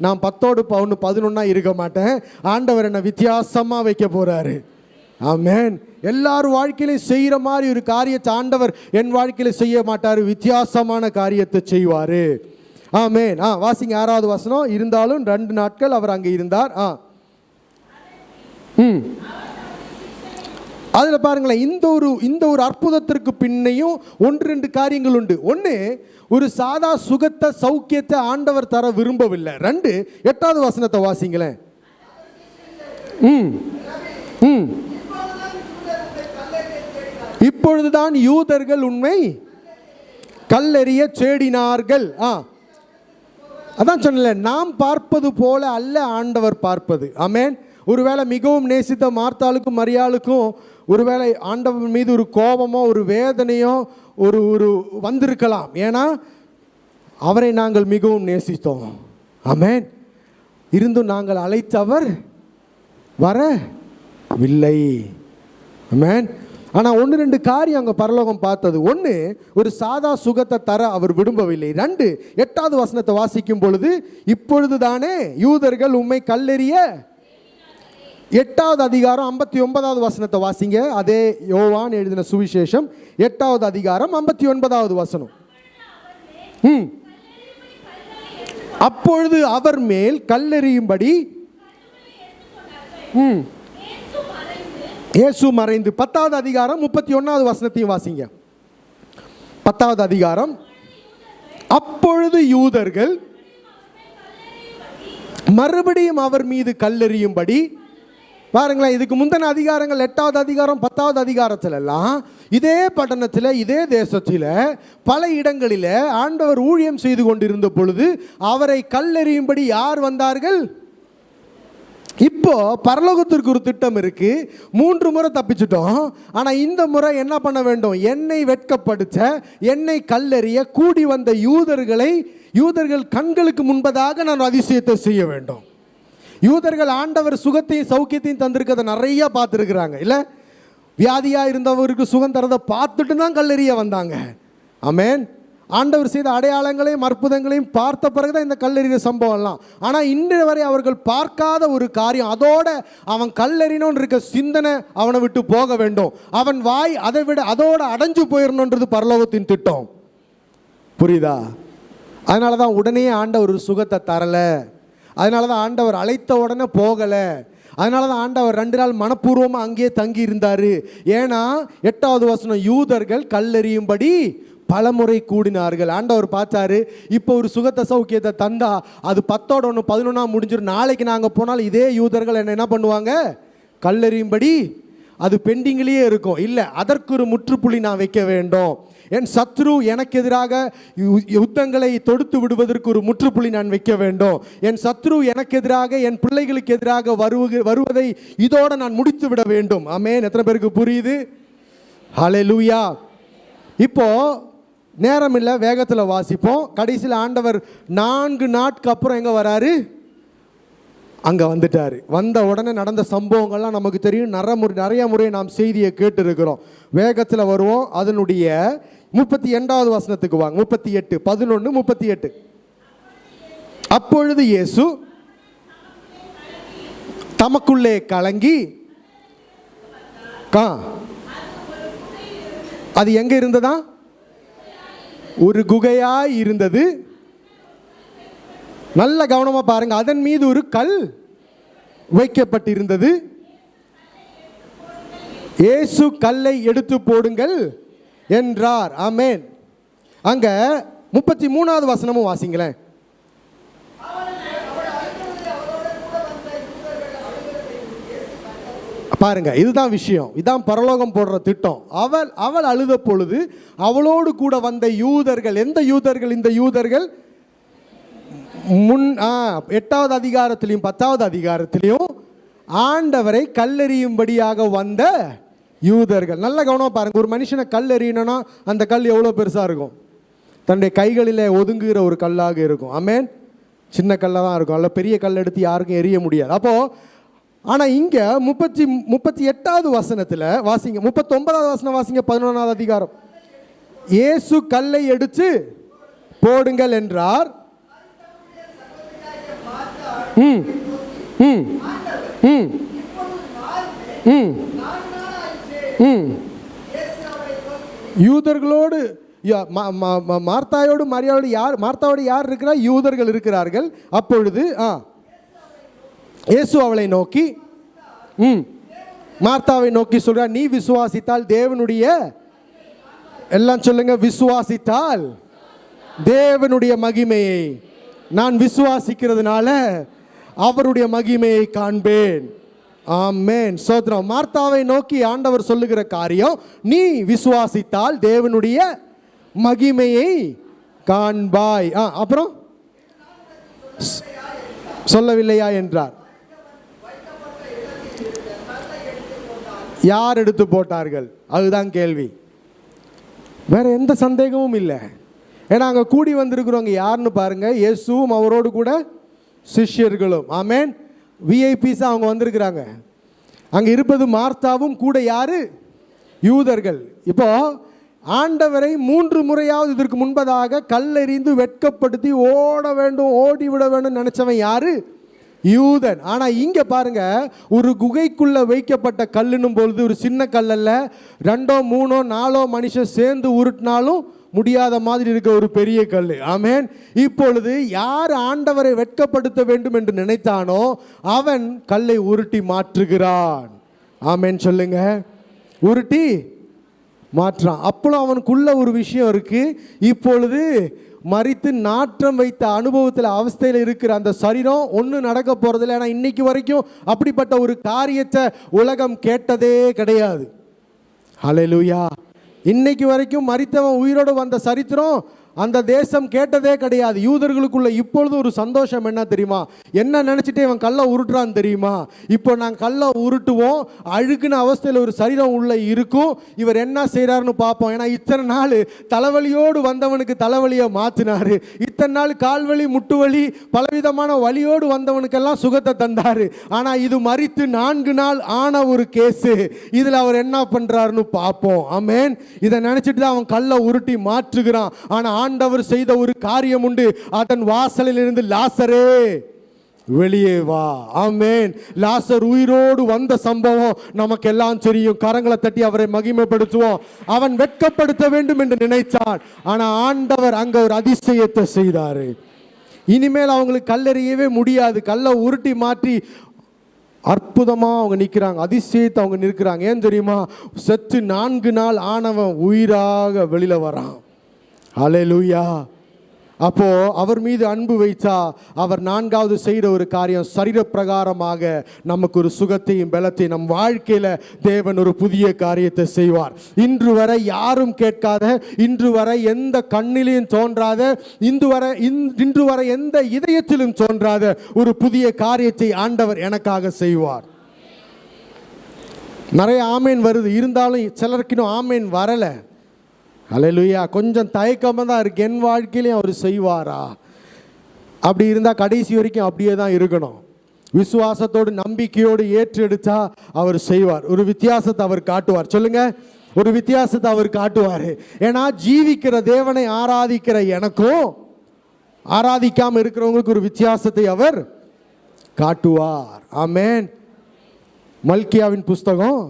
நான் 10ஓடு 1 11ஆ இருக்க மாட்டேன், ஆண்டவர் என்னை வித்தியாசமாக வைக்க போகிறாரு. ஆமென். எல்லாரும் வாழ்க்கையிலும் செய்கிற மாதிரி ஒரு காரியத்தை ஆண்டவர் என் வாழ்க்கையில் செய்ய மாட்டார், வித்தியாசமான காரியத்தை செய்வார். ஆமென். வாசிங்க 6வது வசனம். இருந்தாலும் 2 நாட்கள் அவர் அங்கே இருந்தார். அதில் பாருங்களேன், இந்த ஒரு அற்புதத்திற்கு பின்னையும் 1-2 காரியங்கள் உண்டு. ஒன்று, ஒரு சாதா சுகத்தை சௌக்கியத்தை ஆண்டவர் தர விரும்பவில்லை. 2, 8வது வசனத்தை வாசிங்களேன். இப்பொழுதுதான் யூதர்கள் உண்மை கல்லெறிய தேடினார்கள். அதான் சொன்னல, நாம் பார்ப்பது போல அல்ல ஆண்டவர் பார்ப்பது. ஆமென். ஒருவேளை மிகவும் நேசித்த மார்த்தாளுக்கும் மரியாளுக்கும் ஒருவேளை ஆண்டவர் மீது ஒரு கோபமோ ஒரு வேதனையோ ஒரு வந்திருக்கலாம். ஏன்னா அவரை நாங்கள் மிகவும் நேசித்தோம். ஆமென். இருந்தும் நாங்கள் அழைத்தவர் வரவில்லை. ஆமென். ஆனால் 1-2 காரியம் அங்கே பரலோகம் பார்த்தது. 1, ஒரு சாதா சுகத்தை தர அவர் விரும்பவில்லை. 2, 8வது வசனத்தை வாசிக்கும் பொழுது, இப்பொழுது தானே யூதர்கள் உம்மை கல்லெறிய. 8வது அதிகாரம் 59வது வசனத்தை வாசிங்க. அதே யோவான் எழுதின சுவிசேஷம் 8வது அதிகாரம் 59வது வசனம். அப்பொழுது அவர் மேல் கல்லெறியும்படி இயேசு மறைந்து. 10வது அதிகாரம் 31வது வசனத்தையும் வாசிங்க. 10வது அதிகாரம். அப்பொழுது யூதர்கள் மறுபடியும் அவர் மீது கல்லெறியும்படி. பாருங்களேன், இதுக்கு முந்தின அதிகாரங்கள் 8வது அதிகாரம் 10வது அதிகாரத்தில் எல்லாம் இதே பட்டணத்தில் இதே தேசத்தில் பல இடங்களில் ஆண்டவர் ஊழியம் செய்து கொண்டிருந்த பொழுது அவரை கல்லெறியும்படி யார் வந்தார்கள்? இப்போ பரலோகத்திற்கு ஒரு திட்டம் இருக்கு. 3 முறை தப்பிச்சிட்டோம். ஆனால் இந்த முறை என்ன பண்ண வேண்டும்? என்னை வெட்கப்படுத்த, என்னை கல்லெறிய கூடி வந்த யூதர்கள் கண்களுக்கு முன்பதாக நான் அதிசயத்தை செய்ய வேண்டும். யூதர்கள் ஆண்டவர் சுகத்தையும் சௌக்கியத்தையும் தந்திருக்கிறத நிறைய பார்த்துருக்குறாங்க இல்லை? வியாதியாக இருந்தவருக்கு சுகம் தரதை பார்த்துட்டு தான் கல்லெறிய வந்தாங்க. ஆமென். ஆண்டவர் செய்த அடையாளங்களையும் அற்புதங்களையும் பார்த்த பிறகுதான் இந்த கல்லெறிகிற சம்பவம்லாம். ஆனால் இன்று வரை அவர்கள் பார்க்காத ஒரு காரியம், அதோட அவன் கல்லெறினோன்னு இருக்க சிந்தனை அவனை விட்டு போக வேண்டும். அவன் வாய் அதை விட அதோட அடைஞ்சு போயிடணுன்றது பரலோகத்தின் திட்டம். புரியுதா? அதனால தான் உடனே ஆண்டவர் ஒரு சுகத்தை தரலை. அதனால தான் ஆண்டவர் அழைத்த உடனே போகலை. அதனால தான் ஆண்டவர் 2 நாள் மனப்பூர்வமாக அங்கேயே தங்கி இருந்தார். ஏன்னா 8வது வசனம், யூதர்கள் கல்லெறியும்படி பலமுறை கூடினார்கள். ஆண்டவர் பார்த்தாரு, இப்போ ஒரு சுகத்தை சௌக்கியத்தை தந்தா அது 10ஓட 1 11 முடிஞ்சிடும். நாளைக்கு நாங்கள் போனாலும் இதே யூதர்கள் என்ன பண்ணுவாங்க, கல்லெறியும்படி அது பெண்டிங்லேயே இருக்கும். இல்லை, அதற்கு ஒரு முற்றுப்புள்ளி நான் வைக்க வேண்டும். என் சத்ரு எனக்கு எதிராக யுத்தங்களை தொடுத்து விடுவதற்கு ஒரு முற்றுப்புள்ளி நான் வைக்க வேண்டும். என் சத்ரு எனக்கு எதிராக, என் பிள்ளைகளுக்கு எதிராக வருவதை இதோட நான் முடித்து விட வேண்டும். ஆமென். எத்தனை பேருக்கு புரியுது? ஹல்லேலூயா. இப்போ நேரம் இல்லை, வேகத்தில் வாசிப்போம். கடைசியில் ஆண்டவர் 4 நாட்களுக்கு அப்புறம் எங்கே வராரு? அங்கே வந்துட்டார். வந்த உடனே நடந்த சம்பவங்கள்லாம் நமக்கு தெரியும். நிறைய முறை நாம் செய்தியை கேட்டு இருக்கிறோம். வேகத்தில் வருவோம். அதனுடைய 38வது வசனத்துக்கு வாங்க. 38 11 38. அப்பொழுது இயேசு தமக்குள்ளே கலங்கி, அது எங்க இருந்ததா? ஒரு குகையாய் இருந்தது. நல்ல கவனமா பாருங்க. அதன் மீது ஒரு கல் வைக்கப்பட்டிருந்தது. இயேசு கல்லை எடுத்து போடுங்கள் என்றார். ஆமென். அங்க 33வது வசனமும் வாசிங்களேன். பாருங்க, இதுதான் விஷயம். இதுதான் பரலோகம் போடுற திட்டம். அவள் அழுத பொழுது அவளோடு கூட வந்த யூதர்கள், எந்த யூதர்கள்? இந்த யூதர்கள் 8வது அதிகாரத்திலையும் 10வது அதிகாரத்திலையும் ஆண்டவரை கல்லெறியும்படியாக வந்த யூதர்கள். நல்ல கவனம் பாருங்க. ஒரு மனுஷனை கல் எறியணும்னா அந்த கல் எவ்வளோ பெருசாக இருக்கும்? தன்னுடைய கைகளில் ஒதுங்குகிற ஒரு கல்லாக இருக்கும். ஆமென். சின்ன கல்லாக தான் இருக்கும். அல்ல பெரிய கல் எடுத்து யாருக்கும் எறிய முடியாது. அப்போது ஆனால் இங்கே 38வது வசனத்தில் வாசிங்க. 39வது வசனம் வாசிங்க. 11வது அதிகாரம். இயேசு கல்லை எடுத்து போடுங்கள் என்றார். யூதர்களோடு மார்த்தாயோடு மார்த்தாவோடு யார் இருக்கிறார்? யூதர்கள் இருக்கிறார்கள். அப்பொழுது இயேசு அவளை நோக்கி, மார்த்தாவை நோக்கி சொல்றார், நீ விசுவாசித்தால் தேவனுடைய, எல்லாம் சொல்லுங்க, விசுவாசித்தால் தேவனுடைய மகிமையை நான் விசுவாசிக்கிறதுனால அவருடைய மகிமையை காண்பேன். ஆமென். சோத்ரம். மார்த்தாவை நோக்கி ஆண்டவர் சொல்லுகிற காரியம், நீ விசுவாசித்தால் தேவனுடைய மகிமையை காண்பாய். அப்புறம் சொல்லவில்லையா என்றார். யார் எடுத்து போட்டார்கள்? அதுதான் கேள்வி. வேற எந்த சந்தேகமும் இல்லை. ஏன்னா அங்கே கூடி வந்திருக்கிறவங்க யாருன்னு பாருங்க. இயேசுவும் அவரோடு கூட சிஷ்யர்களும். ஆமென். விஐபிஸாக அவங்க வந்திருக்கிறாங்க. அங்கே இருப்பது மார்த்தாவும் கூட யாரு? யூதர்கள். இப்போ ஆண்டவரை 3 முறையாவது இதற்கு முன்பதாக கல்லெறிந்து வெட்கப்படுத்தி ஓட வேண்டும், ஓடிவிட வேண்டும் நினைச்சவன் யாரு? யூதன். ஆனால் இங்கே பாருங்க, ஒரு குகைக்குள்ள வைக்கப்பட்ட கல்லுன்னும் பொழுது ஒரு சின்ன கல்லல்ல, 2 3 4 மனுஷன் சேர்ந்து உருட்டினாலும் முடியாத மாதிரி இருக்க ஒரு பெரிய கல். ஆமென். இப்பொழுது யார் ஆண்டவரை வெட்கப்படுத்த வேண்டும் என்று நினைத்தானோ அவன் கல்லை உருட்டி மாற்றுகிறான். ஆமென் சொல்லுங்க. உருட்டி மாற்றான். அப்பளும் அவனுக்குள்ள ஒரு விஷயம் இருக்கு. இப்பொழுது மரித்து நாற்றம் வைத்த அனுபவத்தில் அவஸ்தையில் இருக்கிற அந்த சரீரம் ஒன்றும் நடக்க போறதில்லை. ஏன்னா இன்னைக்கு வரைக்கும் அப்படிப்பட்ட ஒரு காரியத்தை உலகம் கேட்டதே கிடையாது. ஹல்லேலூயா. இன்னைக்கு வரைக்கும் மரித்தவன் உயிரோடு வந்த சரித்திரம் அந்த தேசம் கேட்டதே கிடையாது. யூதர்களுக்குள்ள இப்பொழுது ஒரு சந்தோஷம் என்ன தெரியுமா? என்ன நினைச்சிட்டு இவன் கல்லை உருட்டுறான்னு தெரியுமா? இப்போ நாங்கள் கல்லை உருட்டுவோம், அழுகுன அவஸ்தையில் ஒரு சரீரம் உள்ள இருக்கும், இவர் என்ன செய்கிறாருன்னு பார்ப்போம். ஏன்னா இத்தனை நாள் தலைவலியோடு வந்தவனுக்கு தலைவலியை மாற்றினாரு, இத்தனை நாள் கால்வலி முட்டு வலி பலவிதமான வலியோடு வந்தவனுக்கெல்லாம் சுகத்தை தந்தார். ஆனால் இது மரித்து 4 நாள் ஆன ஒரு கேஸு. இதில் அவர் என்ன பண்ணுறாருன்னு பார்ப்போம். ஆமென். இதை நினச்சிட்டு தான் அவன் கல்லை உருட்டி மாற்றுகிறான். ஆனால் ஆண்டவர் செய்த ஒரு காரியம் உண்டு. அதன் வாசலில் இருந்து லாசரே வெளியே வா. ஆமென். லாசர் உயிரோடு வந்த சம்பவம் நமக்கு எல்லாம் தெரியும். கரங்களை தட்டி அவரை மகிமைப்படுத்துவோம். அவன் வெட்கப்படுத்த வேண்டும் என்று நினைத்தான். ஆனா ஆண்டவர் அங்க ஒரு அதிசயத்தை செய்தாரு. இனிமேல் அவங்களுக்கு கல்லெறியவே முடியாது. கல்லை உருட்டி மாற்றி அற்புதமாக அவங்க நிற்கிறாங்க. அதிசயத்தை அவங்க நிற்கிறாங்க. ஏன் தெரியுமா? செத்து 4 நாள் ஆனவன் உயிராக வெளியில் வரான். ஹல்லேலூயா. அப்போ அவர் மீது அன்பு வைத்தா அவர் நான்காவது செய்கிற ஒரு காரியம், சரீரப்பிரகாரமாக நமக்கு ஒரு சுகத்தையும் பலத்தையும் நம் வாழ்க்கையில தேவன் ஒரு புதிய காரியத்தை செய்வார். இன்று வரை யாரும் கேட்காத, இன்று வரை எந்த கண்ணிலையும் தோன்றாத, இன்று வரை எந்த இதயத்திலும் தோன்றாத ஒரு புதிய காரியத்தை ஆண்டவர் எனக்காக செய்வார். நிறைய ஆமேன் வருது, இருந்தாலும் சிலருக்கு இன்னும் ஆமேன் வரலை. ஹல்லேலூயா. கொஞ்சம் தயக்கமாக தான் இருக்கு, என் வாழ்க்கையிலையும் அவர் செய்வாரா? அப்படி இருந்தால் கடைசி வரைக்கும் அப்படியே தான் இருக்கணும். விசுவாசத்தோடு நம்பிக்கையோடு ஏற்றெடுத்தா அவர் செய்வார். ஒரு வித்தியாசத்தை அவர் காட்டுவார். சொல்லுங்க, ஒரு வித்தியாசத்தை அவர் காட்டுவார். ஏன்னா ஜீவிக்கிற தேவனை ஆராதிக்கிற எனக்கும் ஆராதிக்காமல் இருக்கிறவங்களுக்கு ஒரு வித்தியாசத்தை அவர் காட்டுவார். ஆமென். மல்கியாவின் புஸ்தகம்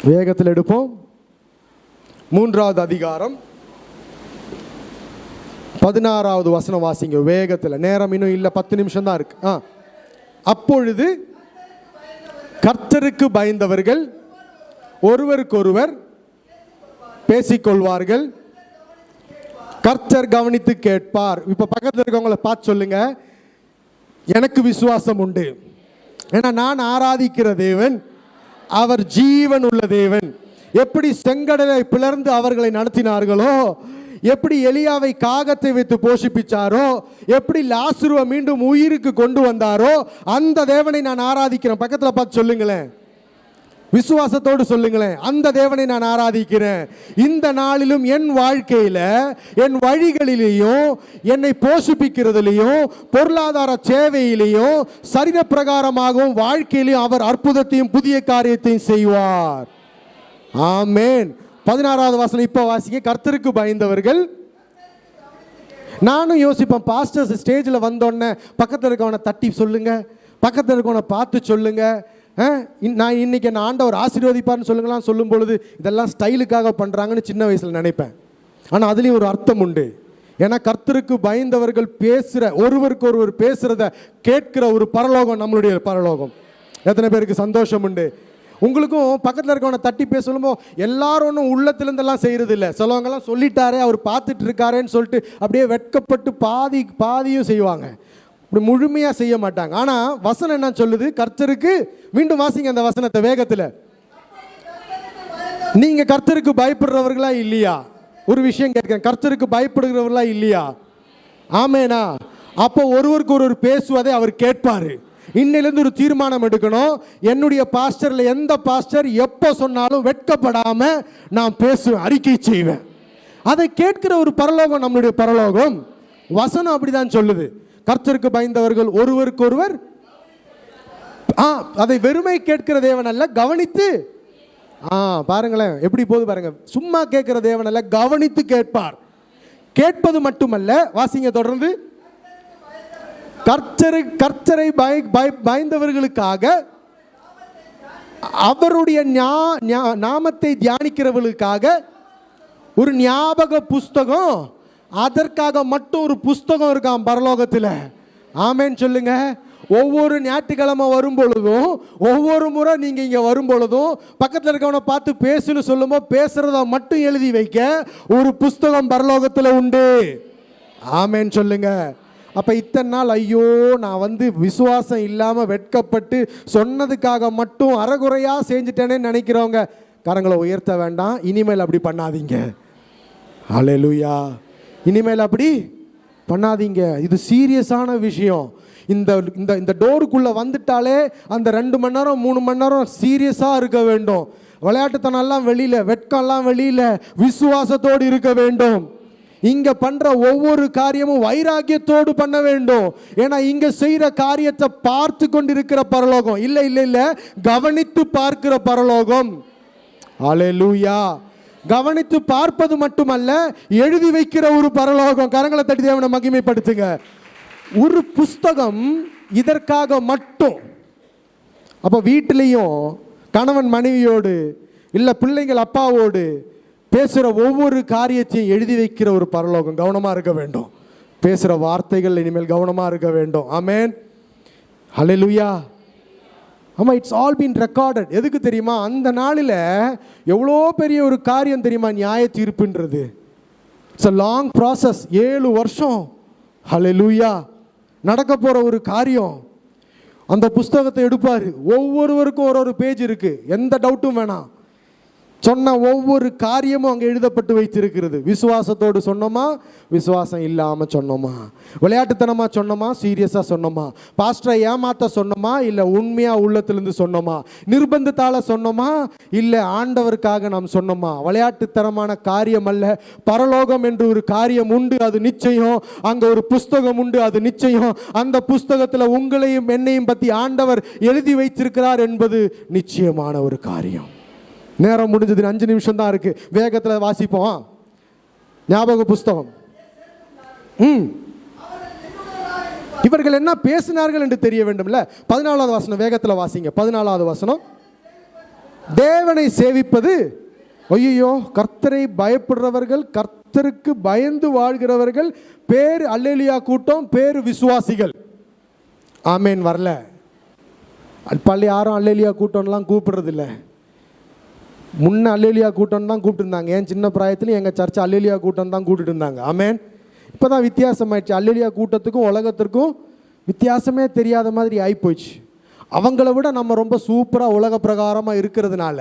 வேகத்தில் எடுப்போம். 3வது அதிகாரம் 16வது வசனம் வாசிங்க வேகத்தில். நேரம் இன்னும் இல்லை, 10 நிமிஷம் தான் இருக்கு. அப்பொழுது கர்த்தருக்கு பயந்தவர்கள் ஒருவருக்கொருவர் பேசிக்கொள்வார்கள், கர்த்தர் கவனித்து கேட்பார். இப்ப பக்கத்தில் இருக்கவங்களை பார்த்து சொல்லுங்க, எனக்கு விசுவாசம் உண்டு. ஏன்னா நான் ஆராதிக்கிற தேவன் அவர் ஜீவன் உள்ள தேவன். எப்படி செங்கடலை பிளர்ந்து அவர்களை நடத்தினார்களோ, எப்படி எலியாவை காகத்தை வைத்து போஷிப்பிச்சாரோ, எப்படி லாசருவை மீண்டும் உயிருக்கு கொண்டு வந்தாரோ, அந்த தேவனை நான் ஆராதிக்கிறேன். பக்கத்தில் பார்த்து சொல்லுங்களேன், விசுவாசத்தோடு சொல்லுங்களேன், அந்த தேவனை நான் ஆராதிக்கிறேன். இந்த நாளிலும் என் வாழ்க்கையில, என் வழிகளிலேயும், என்னை போஷிப்பிக்கிறதுலையும், பொருளாதார சேவையிலையும், சரீர பிரகாரமாகவும் வாழ்க்கையிலையும் அவர் அற்புதத்தையும் புதிய காரியத்தையும் செய்வார். ஆமென். 16வது வசனம் இப்ப வாசிங்க. கர்த்தருக்கு பயந்தவர்கள். நானும் யோசிப்பேன், பாஸ்டர்ஸ் ஸ்டேஜில் வந்தோடனே பக்கத்தில் இருக்கவனை தட்டி சொல்லுங்க, பக்கத்தில் இருக்கவனை பார்த்து சொல்லுங்க, நான் இன்னைக்கு என்ன ஆண்டவர் ஆசீர்வதிப்பார்னு சொல்லுங்களாம் சொல்லும் பொழுது இதெல்லாம் ஸ்டைலுக்காக பண்ணுறாங்கன்னு சின்ன வயசில் நினைப்பேன். ஆனால் அதுலேயும் ஒரு அர்த்தம் உண்டு. ஏன்னா கர்த்தருக்கு பயந்தவர்கள் பேசுகிற, ஒருவருக்கு ஒருவர் பேசுகிறத கேட்கிற ஒரு பரலோகம் நம்மளுடைய பரலோகம். எத்தனை பேருக்கு சந்தோஷம் உண்டு? உங்களுக்கும் பக்கத்தில் இருக்கவனை தட்டி பேச சொல்லும்போது எல்லாரும் ஒன்றும் உள்ளத்திலேருந்தெல்லாம் செய்கிறது இல்லை. சிலவங்கெல்லாம் சொல்லிட்டாரே அவர் பார்த்துட்டு இருக்காரேன்னு சொல்லிட்டு அப்படியே வெட்கப்பட்டு பாதியும் செய்வாங்க, இப்படி முழுமையாக செய்ய மாட்டாங்க. ஆனால் வசனம் என்ன சொல்லுது? கர்த்தருக்கு, மீண்டும் வாசிங்க அந்த வசனத்தை வேகத்தில். நீங்கள் கர்த்தருக்கு பயப்படுறவர்களா இல்லையா? ஒரு விஷயம் கேட்கிறேன், கர்த்தருக்கு பயப்படுகிறவர்களா இல்லையா? ஆமேனா? அப்போ ஒருவருக்கு ஒருவர் பேசுவதை அவர் கேட்பார். இன்னிலிருந்து ஒரு தீர்மானம் எடுக்கணும், என்னுடைய பாஸ்டர்ல எந்த பாஸ்டர் எப்போ சொன்னாலும் வெட்கப்படாம நான் பேசுவேன், அறிக்கை செய்வேன். அதை கேட்கிற ஒரு பரலோகம் நம்மளுடைய பரலோகம். வசனம் அப்படிதான் சொல்லுது. கர்த்தருக்கு பயந்தவர்கள் ஒருவருக்கு ஒருவர், அதை வெறுமை கேட்கிற தேவன் அல்ல, கவனித்து. பாருங்களேன் எப்படி போது பாருங்க. சும்மா கேட்கிற தேவன் அல்ல, கவனித்து கேட்பார். கேட்பது மட்டுமல்ல, வாசிங்க தொடர்ந்து. கர்த்தரை பயந்தவர்களுக்காக, அவருடைய நாமத்தை தியானிக்கிறவர்களுக்காக ஒரு ஞாபக புஸ்தகம், அதற்காக மட்டும் ஒரு புஸ்தகம் இருக்காம் பரலோகத்தில். ஆமேன் சொல்லுங்க. ஒவ்வொரு ஞாயிற்றுக்கிழமை வரும் பொழுதும், ஒவ்வொரு முறை நீங்கள் இங்கே வரும் பொழுதும் பக்கத்தில் இருக்கவனை பார்த்து பேசுன்னு சொல்லும்போது பேசுறத மட்டும் எழுதி வைக்க ஒரு புஸ்தகம் பரலோகத்தில் உண்டு. ஆமேன் சொல்லுங்க. அப்போ இத்தனை நாள் ஐயோ நான் வந்து விசுவாசம் இல்லாமல் வெட்கப்பட்டு சொன்னதுக்காக மட்டும் அறகுறையாக செஞ்சுட்டேனே நினைக்கிறவங்க கரங்களை உயர்த்த வேண்டாம். இனிமேல் அப்படி பண்ணாதீங்க. ஹல்லேலூயா. இனிமேல் அப்படி பண்ணாதீங்க. இது சீரியஸான விஷயம். இந்த டோருக்குள்ளே வந்துட்டாலே அந்த 2 மணி நேரம் 3 மணி நேரம் சீரியஸாக இருக்க வேண்டும். விளையாட்டுத்தனம்லாம் வெளியில், வெட்கம்லாம் வெளியில், விசுவாசத்தோடு இருக்க வேண்டும். இங்க பண்ற ஒவ்வொரு காரியமும் வைராக்கியத்தோடு பண்ண வேண்டும். ஏன்னா இங்க செய்யற காரியத்தை பார்த்து கொண்டிருக்கிற பரலோகம் இல்ல இல்ல இல்ல, கவனித்து பார்க்கிற பரலோகம். ஹல்லேலூயா. கவனித்து பார்ப்பது மட்டுமல்ல, எழுதி வைக்கிற ஒரு பரலோகம். கரங்களை தட்டி தேவனை மகிமைப்படுத்துங்க. ஒரு புஸ்தகம் இதற்காக மட்டும். அப்ப வீட்டிலையும் கணவன் மனைவியோடு இல்ல பிள்ளைங்கள் அப்பாவோடு பேசுகிற ஒவ்வொரு காரியத்தையும் எழுதி வைக்கிற ஒரு பரலோகம். கவனமாக இருக்க வேண்டும். பேசுகிற வார்த்தைகள் இனிமேல் கவனமாக இருக்க வேண்டும். ஆமென். ஹல்லேலூயா. ஆமாம், இட்ஸ் ஆல் பீன் ரெக்கார்டட். எதுக்கு தெரியுமா? அந்த நாளில் எவ்வளோ பெரிய ஒரு காரியம் தெரியுமா நியாய தீர்ப்புன்றது. It's a long process. 7 வருஷம் ஹல்லேலூயா நடக்க போகிற ஒரு காரியம். அந்த புஸ்தகத்தை எடுப்பார், ஒவ்வொருவருக்கும் ஒரு பேஜ் இருக்குது, எந்த டவுட்டும் வேணாம். சொன்ன ஒவ்வொரு காரியமும் அங்கே எழுதப்பட்டு வைத்திருக்கிறது. விசுவாசத்தோடு சொன்னோமா, விசுவாசம் இல்லாமல் சொன்னோமா, விளையாட்டுத்தனமாக சொன்னோமா, சீரியஸாக சொன்னோமா, பாஸ்டரை ஏமாற்ற சொன்னோமா, இல்லை உண்மையாக உள்ளத்திலிருந்து சொன்னோமா, நிர்பந்தத்தால் சொன்னோமா, இல்லை ஆண்டவருக்காக நாம் சொன்னோமா. விளையாட்டுத்தனமான காரியம் அல்ல. பரலோகம் என்று ஒரு காரியம் உண்டு, அது நிச்சயம். அங்கே ஒரு புஸ்தகம் உண்டு, அது நிச்சயம். அந்த புஸ்தகத்தில் உங்களையும் என்னையும் பற்றி ஆண்டவர் எழுதி வைத்திருக்கிறார் என்பது நிச்சயமான ஒரு காரியம். நேரம் முடிஞ்சது, 5 நிமிஷம் தான் இருக்கு, வேகத்தில் வாசிப்போம். ஞாபக புஸ்தகம். இவர்கள் என்ன பேசினார்கள் என்று தெரிய வேண்டும்ல. 14வது வசனம் வேகத்தில் வாசிங்க. 14வது வசனம், தேவனை சேவிப்பது, ஐயோ கர்த்தரை பயப்படுறவர்கள், கர்த்தருக்கு பயந்து வாழ்கிறவர்கள் பேர் அல்லேலூயா கூட்டம், பேர் விசுவாசிகள். ஆமேன் வரல. பள்ளி யாரும் அல்லேலூயா கூட்டம்லாம் கூப்பிடுறதில்ல. முன்ன அல்லேலூயா கூட்டம் தான் கூப்பிட்டுருந்தாங்க. ஏன் சின்ன பிராயத்துலையும் எங்கள் சர்ச்சை அல்லேலூயா கூட்டம் தான் கூப்பிட்டு இருந்தாங்க. ஆமேன். இப்போ தான் வித்தியாசமாயிடுச்சு. அல்லேலூயா கூட்டத்துக்கும் உலகத்திற்கும் வித்தியாசமே தெரியாத மாதிரி ஆகிப்போச்சு. அவங்கள விட நம்ம ரொம்ப சூப்பராக உலக பிரகாரமாக இருக்கிறதுனால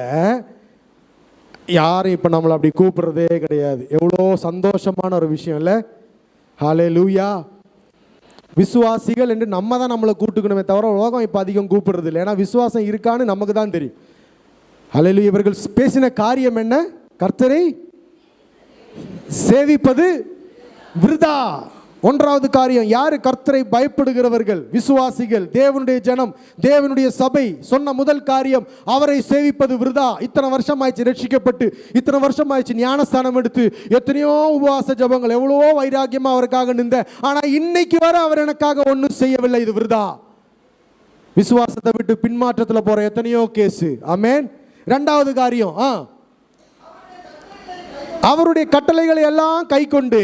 யாரும் இப்போ நம்மளை அப்படி கூப்பிடுறதே கிடையாது. எவ்வளோ சந்தோஷமான ஒரு விஷயம் இல்லை? ஹல்லேலூயா. விசுவாசிகள் என்று நம்ம தான் நம்மளை கூப்பிட்டுக்கணுமே தவிர உலகம் இப்போ அதிகம் கூப்பிடுறது இல்லை. ஏன்னா விசுவாசம் இருக்கான்னு நமக்கு தான் தெரியும். ஹல்லேலூயா. இவர்கள் பேசின காரியம் என்ன? கர்த்தரை சேவிப்பது விருதா. 1வது காரியம் யாரு? கர்த்தரை பயப்படுகிறவர்கள், விசுவாசிகள், தேவனுடைய ஜனம், தேவனுடைய சபை. சொன்ன முதல் காரியம், அவரை சேவிப்பது விருதா. இத்தனை வருஷம் ஆயிடுச்சு ரட்சிக்கப்பட்டு, இத்தனை வருஷம் ஆயிடுச்சு ஞானஸ்தானம் எடுத்து, எத்தனையோ உபவாச ஜபங்கள், எவ்வளவோ வைராக்கியமா அவருக்காக நின்ற, ஆனா இன்னைக்கு வர அவர் எனக்காக ஒன்றும் செய்யவில்லை, இது விருதா. விசுவாசத்தை விட்டு பின்மாற்றத்தில் போற எத்தனையோ கேஸ். ஆமேன். 2வது காரியம், அவருடைய கட்டளைகளை எல்லாம் கை கொண்டு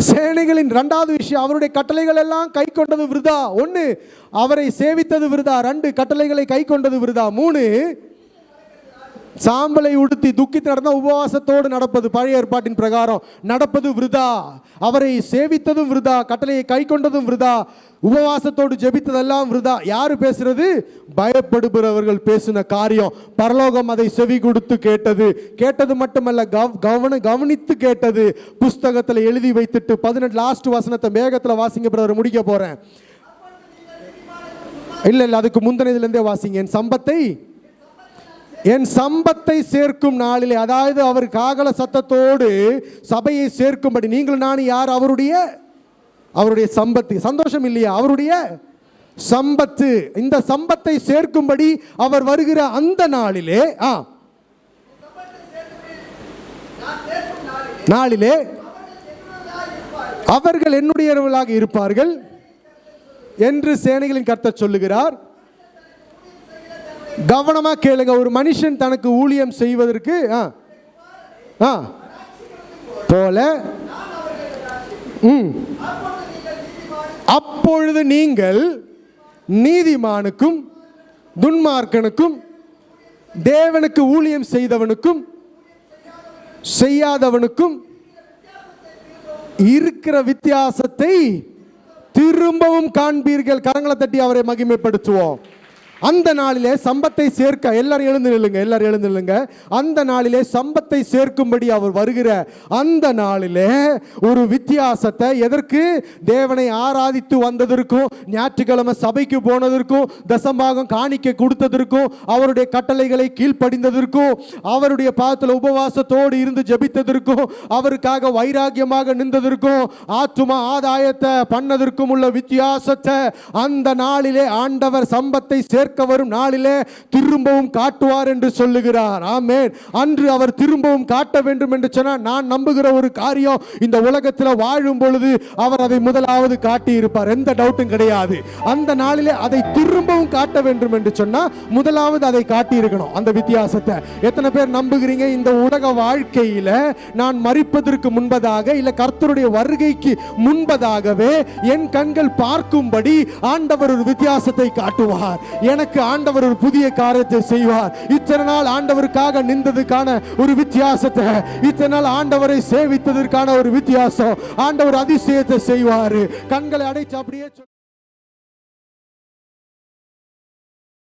சேனைகளின் 2வது விஷயம், அவருடைய கட்டளைகள் எல்லாம் கை கொண்டது விருதா. 1 அவரை சேவித்தது விருதா, 2 கட்டளைகளை கை கொண்டது விருதா, 3 சாம்பலை உடுத்தி துக்கித்து நடந்த உபவாசத்தோடு நடப்பது, பழைய ஏற்பாட்டின் பிரகாரம் நடப்பது விருதா. அவரை சேவித்ததும் விருதா, கட்டளையை கை கொண்டதும் விருதா, உபவாசத்தோடு ஜெபித்ததெல்லாம் விருதா. யாரு பேசுறது? பயப்படுகிறவர்கள் பேசின காரியம். பரலோகம் அதை செவி கொடுத்து கேட்டது. கேட்டது மட்டுமல்ல, கவனித்து கேட்டது. புஸ்தகத்தில் எழுதி வைத்துட்டு 18 லாஸ்ட் வசனத்தை வேகத்தில் வாசிங்க பிரதர், முடிக்க போறேன். இல்ல அதுக்கு முந்தினதுல இருந்தே வாசிங்க. என் சம்பத்தை சேர்க்கும் நாளிலே, அதாவது அவர் காகல சத்தத்தோடு சபையை சேர்க்கும்படி, நீங்களும் நானும் யார்? அவருடைய சம்பத்து. சந்தோஷம் இல்லையா? அவருடைய சம்பத்து. இந்த சம்பத்தை சேர்க்கும்படி அவர் வருகிற அந்த நாளிலே அவர்கள் என்னுடையவர்களாக இருப்பார்கள் என்று சேனைகளின் கர்த்தர் சொல்லுகிறார். கவனமா கேளுங்க. ஒரு மனுஷன் தனக்கு ஊழியம் செய்வதற்கு போல அப்பொழுது நீங்கள் நீதிமானுக்கும் துன்மார்க்கனுக்கும் தேவனுக்கு ஊழியம் செய்தவனுக்கும் செய்யாதவனுக்கும் இருக்கிற வித்தியாசத்தை திரும்பவும் காண்பீர்கள். கரங்களை தட்டி அவரை மகிமைப்படுத்துவோம். அந்த நாளிலே சம்பத்தை சேர்க்க, எல்லாரும் எழுந்து நில்லுங்க. அந்த நாளிலே சம்பத்தை சேர்க்கும்படி அவர் வருகிற அந்த நாளிலே ஒரு வித்தியாசத்தை, எதற்கு? தேவனை ஆராதித்து வந்ததற்கும், ஞாயிற்றுக்கிழமை சபைக்கு போனதற்கும், தசம்பாகம் காணிக்க கொடுத்ததற்கும், அவருடைய கட்டளைகளை கீழ்ப்படிந்ததற்கும், அவருடைய பாதத்தில் உபவாசத்தோடு இருந்து ஜெபித்ததற்கும், அவருக்காக வைராக்கியமாக நின்றதற்கும், ஆத்துமா ஆதாயத்தை பண்ணதற்கும் உள்ள வித்தியாசத்தை அந்த நாளிலே ஆண்டவர் சம்பத்தை சேர்க்க சேர்க்க வரும் நாளிலே திரும்பவும் காட்டுவார் என்று சொல்லுகிறார். ஆமென். அன்று அவர் திரும்பவும் காட்ட வேண்டும் என்று சொன்னால் நான் நம்புகிற ஒரு காரியம், இந்த உலகத்தில் வாழும் பொழுது அவர் அதை முதலாவது காட்டி இருப்பார், எந்த டவுட்டும் கிடையாது. அந்த நாளிலே அதை திரும்பவும் காட்ட வேண்டும் என்று சொன்னா முதலாவது அதை காட்டி இருக்கணும். அந்த வித்தியாசத்தை எத்தனை பேர் நம்புகிறீங்க? இந்த உலக வாழ்க்கையில நான் மரிப்பதற்கு முன்பதாக இல்ல கர்த்தருடைய வருகைக்கு முன்பதாகவே என் கண்கள் பார்க்கும்படி ஆண்டவர் ஒரு வித்தியாசத்தை காட்டுவார். எனக்கு ஆண்டவர் ஒரு புதிய காரியத்தை செய்வார். இத்தனை நாள் ஆண்டவருக்காக நின்றதுக்கான ஒரு வித்தியாசத்தை, இத்தனை நாள் ஆண்டவரை சேவித்ததற்கான ஒரு வித்தியாசம், ஆண்டவர் அதிசயத்தை செய்வார். கண்களை அடைச்சு அப்படியே